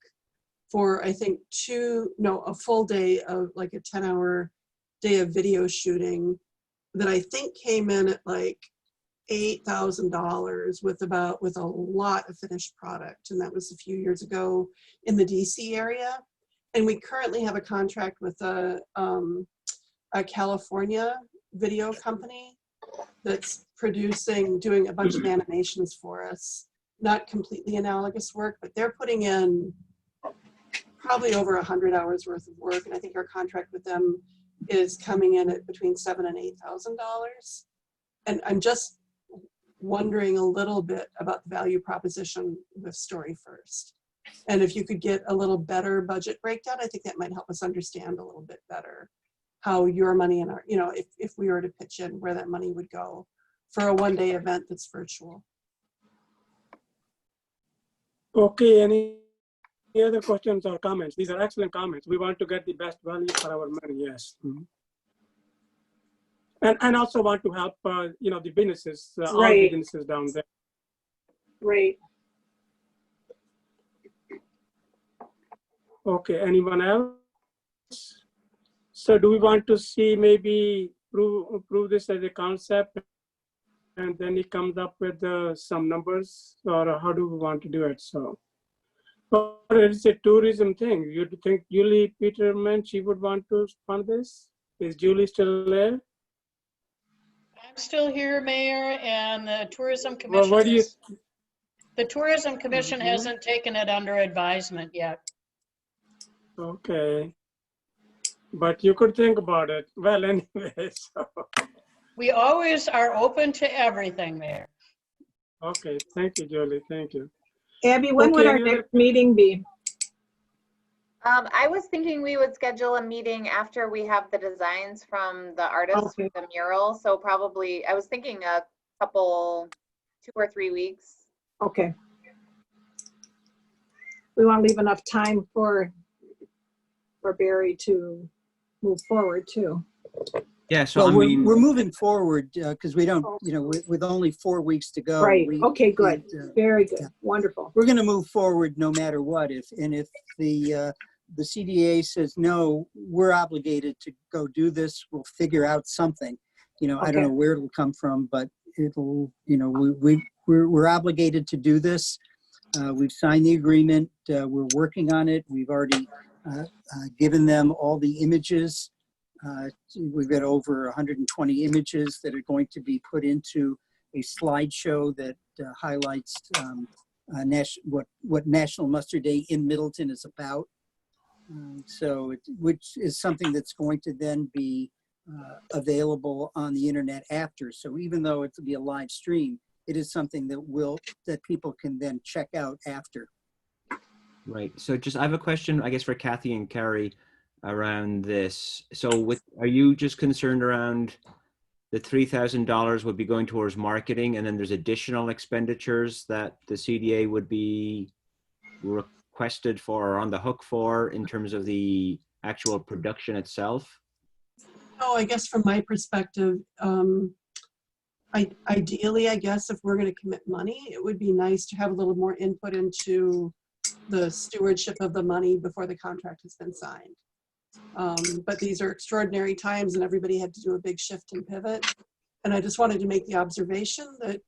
for, I think, a full day of like a 10-hour day of video shooting that I think came in at like $8,000 with a lot of finished product. And that was a few years ago in the DC area. And we currently have a contract with a California video company that's doing a bunch of animations for us. Not completely analogous work, but they're putting in probably over 100 hours worth of work. And I think our contract with them is coming in at between $7,000 and $8,000. And I'm just wondering a little bit about the value proposition with Story First. And if you could get a little better budget breakdown, I think that might help us understand a little bit better how your money and our, if we were to pitch in, where that money would go for a one-day event that's virtual. Okay, any other questions or comments? These are excellent comments. We want to get the best value for our money, yes. Mhm. And also want to help, the businesses, all the Right. businesses down there. Right. Okay, anyone else? So do we want to see maybe prove this as a concept and then it comes up with some numbers, or how do we want to do it? So, or it's a tourism thing. You think Julie Peterman, she would want to fund this? Is Julie still there? I'm still here, Mayor, and the Tourism Well, what do you? Commission, the Tourism Commission Mhm. hasn't taken it under advisement yet. Okay. But you could think about it. Well, anyway, so, We always are open to everything, Mayor. okay. Thank you, Julie. Thank you. Abby, when would Okay, our any other- next meeting be? I was thinking we would schedule a meeting after we have the designs from the artists for Okay. the mural. So probably, I was thinking a couple, 2 or 3 weeks. Okay. We want to leave enough time for Barry to move forward too. Yeah, so Well, I mean, we're moving forward because we don't, with only 4 weeks to go. Right, we- okay, good, we, very good, yeah. wonderful. We're going to move forward no matter what. If the CDA says, no, we're obligated to go do this, we'll figure out something. I don't Okay. know where it'll come from, but it'll, we're obligated to do this. We've signed the agreement. We're working on it. We've already given them all the images. We've got over 120 images that are going to be put into a slideshow that highlights what National Muster Day in Middleton is about. Which is something that's going to then be available on the internet after. So even though it will be a live stream, it is something that people can then check out after. right. So I have a question, I guess, for Kathy and Carrie around this. So are you just concerned around the $3,000 would be going towards marketing, and then there's additional expenditures that the CDA would be requested for or on the hook for in terms of the actual production itself? No, I guess from my perspective, ideally, I guess if we're going to commit money, it would be nice to have a little more input into the stewardship of the money before the contract has been signed. But these are extraordinary times and everybody had to do a big shift and pivot. And I just wanted to make the observation that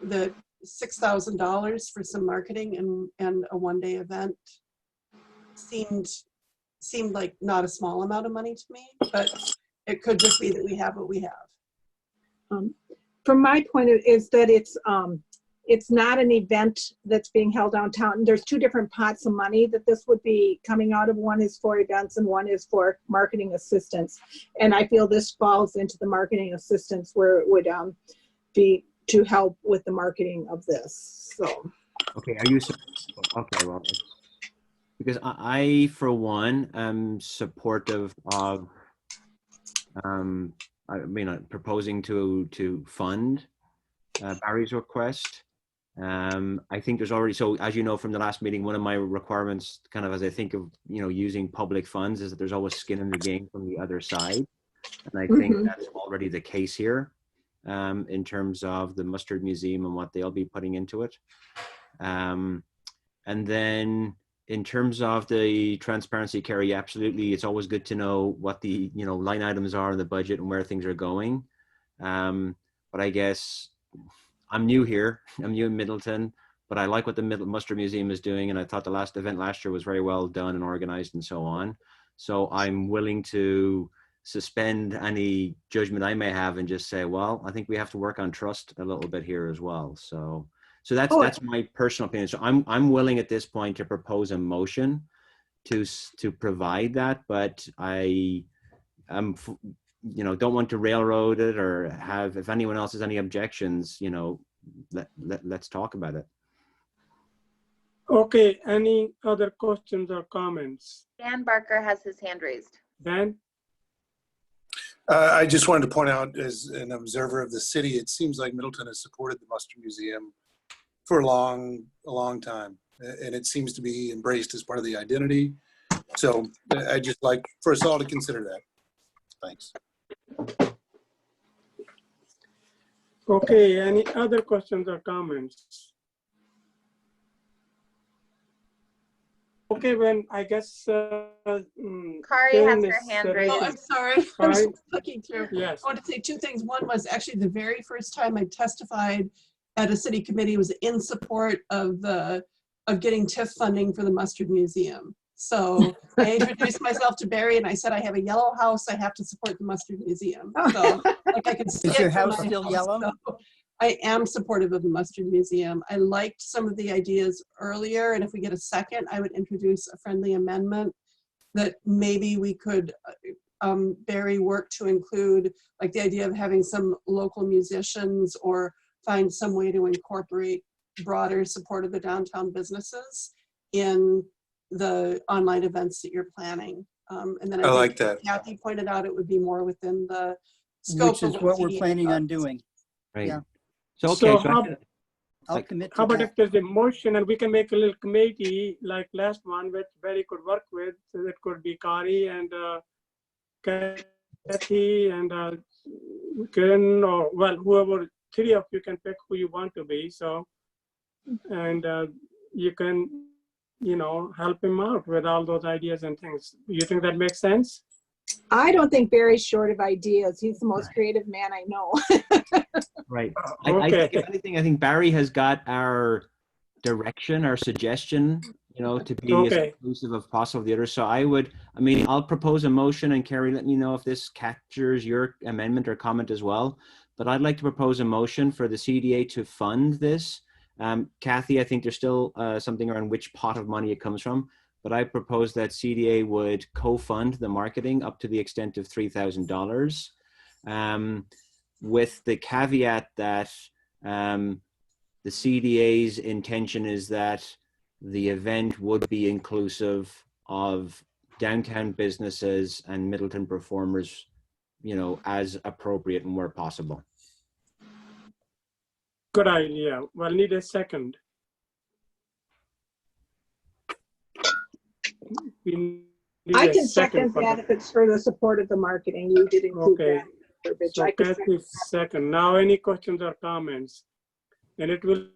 that $6,000 for some marketing and a one-day event seemed like not a small amount of money to me, but it could just be that we have what we have. From my point of is that it's not an event that's being held downtown. There's two different pots of money that this would be coming out of. One is for events and one is for marketing assistance. And I feel this falls into the marketing assistance where it would be to help with the marketing of this. So. Okay, are you, okay, well, because I for one, am supportive of, proposing to fund Barry's request. I think there's already, so as you know from the last meeting, one of my requirements, kind of as I think of, using public funds, is that there's always skin in the game from the other side. And I think that's already the case here in terms of the Mustard Museum and what they'll be putting into it. And then in terms of the transparency, Carrie, absolutely, it's always good to know what the line items are in the budget and where things are going. But I guess I'm new here. I'm new in Middleton, but I like what the Mustard Museum is doing, and I thought the last event last year was very well done and organized and so on. So I'm willing to suspend any judgment I may have and just say, well, I think we have to work on trust a little bit here as well. So that's my personal opinion. So I'm willing at this point to propose a motion to provide that, but I don't want to railroad it or have, if anyone else has any objections, let's talk about it. Okay, any other questions or comments? Dan Barker has his hand raised. Dan? I just wanted to point out, as an observer of the city, it seems like Middleton has supported the Mustard Museum for a long time. And it seems to be embraced as part of the identity. So I just like for us all to consider that. Thanks. Okay, any other questions or comments? Okay, when I guess Kari has Karen her is hand ready. Oh, raised. I'm sorry. I'm Kari? just looking through. Yes. I want to say two things. One was actually the very first time I testified at a city committee was in support of getting TIF funding for the Mustard Museum. So I introduced myself to Barry and I said, I have a yellow house. I have to support the Mustard Museum. So like I can see Is it your from house my still house. yellow? So I am supportive of the Mustard Museum. I liked some of the ideas earlier, and if we get a second, I would introduce a friendly amendment that maybe we could, Barry, work to include, like the idea of having some local musicians or find some way to incorporate broader support of the downtown businesses in the online events that you're planning. And then I think like that. Kathy pointed out it would be more within the scope Which of is what we're CDA planning on does. doing. Right. Yeah. So, So okay. So how- I can, I'll Like, commit How to about that. if there's a motion and we can make a little committee like last one, which Barry could work with, so it could be Kari and Kathy and Karen, or well, whoever, three of you can pick who you want to be. So, and you can, help him out with all those ideas and things. You think that makes sense? I don't think Barry's short of ideas. He's the most creative man I know. right. I Okay. think if anything, I think Barry has got our direction, our suggestion, to be as Okay. inclusive as possible of the others. So I'll propose a motion, and Carrie, let me know if this captures your amendment or comment as well. But I'd like to propose a motion for the CDA to fund this. Kathy, I think there's still something around which pot of money it comes from. But I propose that CDA would co-fund the marketing up to the extent of $3,000, with the caveat that the CDA's intention is that the event would be inclusive of downtown businesses and Middleton performers, as appropriate and where possible. Good idea. Well, need a second. We need I a can second for that if it's for the support of the marketing. You did include Okay. that verbiage. So I can Kathy, second. Now, any questions or comments? And it will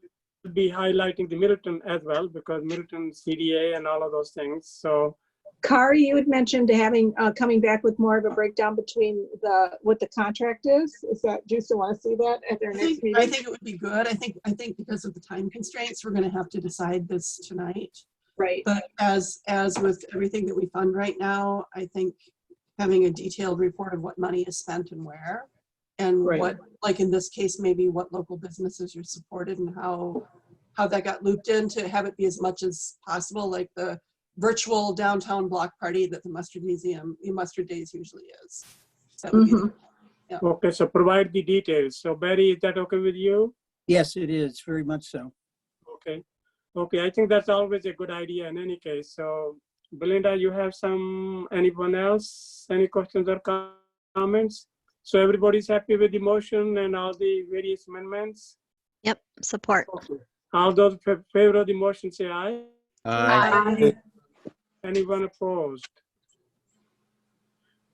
be highlighting the Middleton as well, because Middleton CDA and all of those things. So, Kari, you had mentioned having coming back with more of a breakdown between what the contract is. Is that, do you still want to see that at their next meeting? I think it would be good. I think because of the time constraints, we're going to have to decide this tonight. Right. But as with everything that we fund right now, I think having a detailed report of what money is spent and where, and Right. what, like in this case, maybe what local businesses are supported and how that got looped in, to have it be as much as possible like the virtual downtown block party that the Mustard Museum, the Mustard Days usually is. That would be okay, so provide the details. So Barry, is that okay with you? Yes, it is, very much so. Okay. Okay, I think that's always a good idea in any case. So Belinda, you have anyone else? Any questions or comments? So everybody's happy with the motion and all the various amendments? Yep, support. Okay. All those in favor of the motion say aye. Aye. Anyone opposed?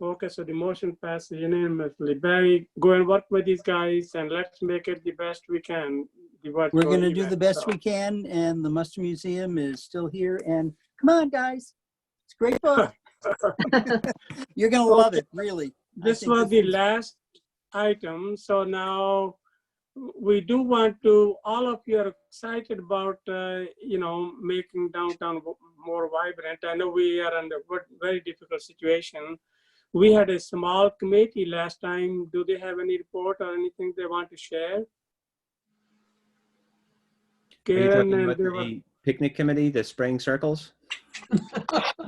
Okay, so the motion passes unanimously. Barry, go and work with these guys and let's make it the best we can. We're going to do the best we can, and the Mustard Museum is still here. And come on, guys, it's a great book. You're going to love it, really. This was the last item. So now we do want to, all of you are excited about, making downtown more vibrant. I know we are under a very difficult situation. We had a small committee last time. Do they have any report or anything they want to share? Are you Karen, talking about the picnic committee, the spraying circles?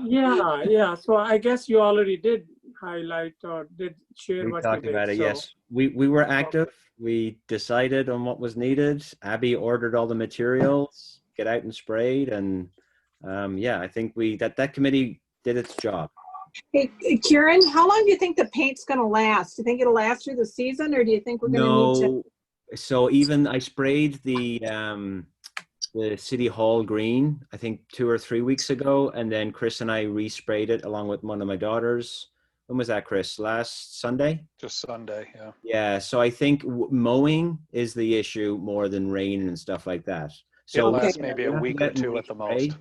yeah. So I guess you already did highlight or did share We what talked you did. about it, So, yes. We were active. We decided on what was needed. Abby ordered all the materials, get out and sprayed. And I think that committee did its job. Hey, Kieran, how long do you think the paint's gonna last? Do you think it'll last through the season, or do you think we're gonna need to? No, so even I sprayed the City Hall green, I think 2 or 3 weeks ago, and then Chris and I resprayed it along with one of my daughters. When was that, Chris? Last Sunday? Just Sunday, yeah. Yeah, so I think mowing is the issue more than rain and stuff like that. It So lasts we maybe a have to week get or two and at the respray. most.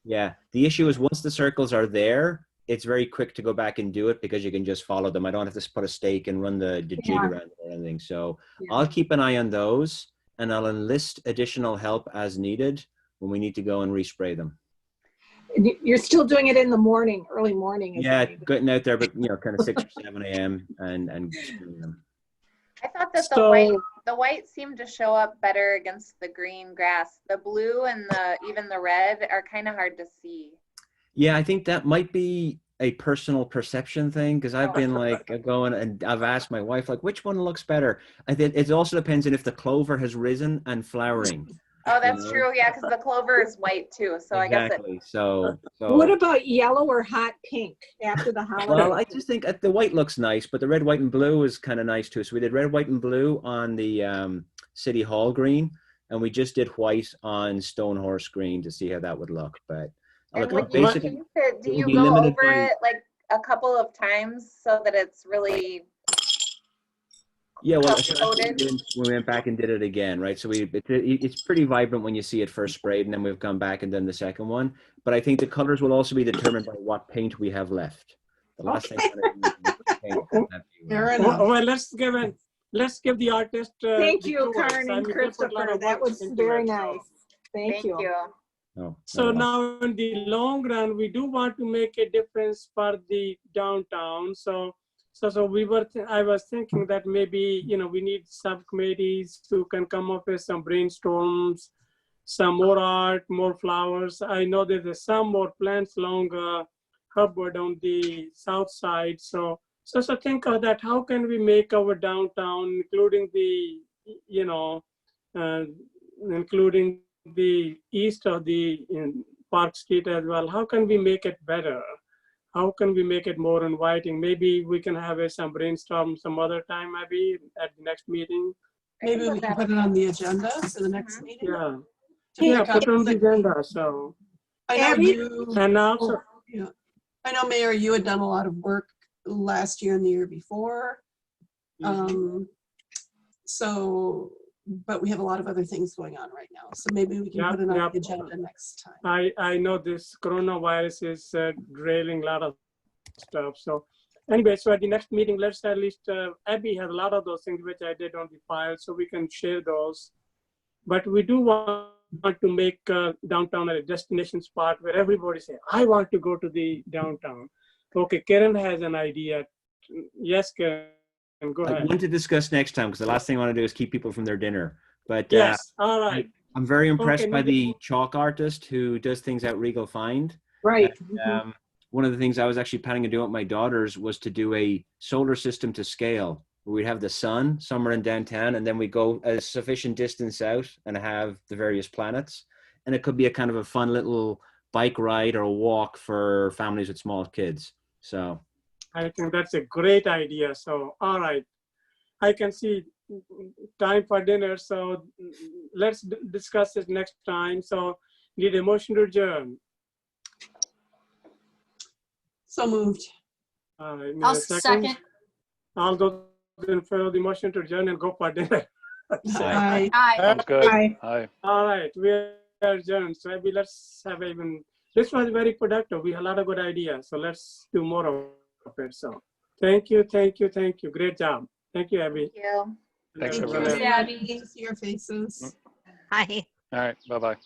Yeah, the issue is once the circles are there, it's very quick to go back and do it because you can just follow them. I don't have to put a stake and run the jig Yeah. around it or anything. So Yeah. I'll keep an eye on those, and I'll enlist additional help as needed when we need to go and respray them. You're still doing it in the morning, early morning? Is Yeah, it? getting out there, but kind of 6 or 7 a.m. and spraying them. I thought that So- the white seemed to show up better against the green grass. The blue and even the red are kind of hard to see. Yeah, I think that might be a personal perception thing because I've been like going and I've asked my wife like which one looks better. I think it also depends on if the clover has risen and flowering. Oh, that's know? true. Yeah, because the clover is white too. So I guess it. Exactly. So What about yellow or hot pink after the holiday? well, I just think the white looks nice, but the red, white, and blue is kind of nice too. So we did red, white, and blue on the City Hall green, and we just did white on Stone Horse green to see how that would look. But And look, when you basically, paint it, do it will you be go limited over by- it like a couple of times so that it's really? yeah, well, color so that's what we coded? did when we went back and did it again, right? So it's pretty vibrant when you see it first sprayed, and then we've gone back and done the second one. But I think the colors will also be determined by what paint we have left. The last thing I'm gonna do is paint that view. Fair enough. Well, let's give the artist. Thank the you, choice. Karen I and mean, they put a lot Christopher. of That work was into very it, so- nice. Thank you. Oh, So not at all. now in the long run, we do want to make a difference for the downtown. So I was thinking that maybe, we need subcommittees who can come up with some brainstorms, some more art, more flowers. I know there's some more plants along Hubbard on the south side. So think of that. How can we make our downtown, including including the east of the Park Street as well? How can we make it better? How can we make it more inviting? Maybe we can have some brainstorm some other time, maybe at the next meeting. Maybe we can put it on the agenda for the next meeting. Yeah, to yeah, pick put up on the the- agenda. So, I know Abby? you. and also, Yeah. I know, Mayor, you had done a lot of work last year and the year before. So, but we have a lot of other things going on right now. So maybe we can Yep, put it on yep. the agenda next time. I know this coronavirus is derailing a lot of stuff. So anyway, so at the next meeting, let's at least, Abby has a lot of those things which I did on the file, so we can share those. But we do want to make downtown a destination spot where everybody say, I want to go to the downtown. Okay, Karen has an idea. Yes, Karen, go I ahead. want to discuss next time because the last thing I want to do is keep people from their dinner. But Yes, all right. I'm very impressed Okay, by maybe- the chalk artist who does things at Regal Find. Right. One of the things I was actually planning to do with my daughters was to do a solar system to scale, where we'd have the sun somewhere in downtown, and then we go a sufficient distance out and have the various planets. And it could be a kind of a fun little bike ride or a walk for families with small kids. So I think that's a great idea. So, all right. I can see time for dinner. So let's discuss it next time. So need a motion to adjourn. So moved. All right, need I'll a second. All those in favor of the motion to adjourn and go for dinner. Aye. Aye. Sounds good. Bye. Hi. All right, we are adjourned. So maybe let's have this was very productive. We had a lot of good ideas. So let's do more of it. So thank you. Great job. Thank you, Abby. Thank you. Thanks, And Thank everyone. you. Abby. Nice to see your faces. Hi. All right, bye-bye.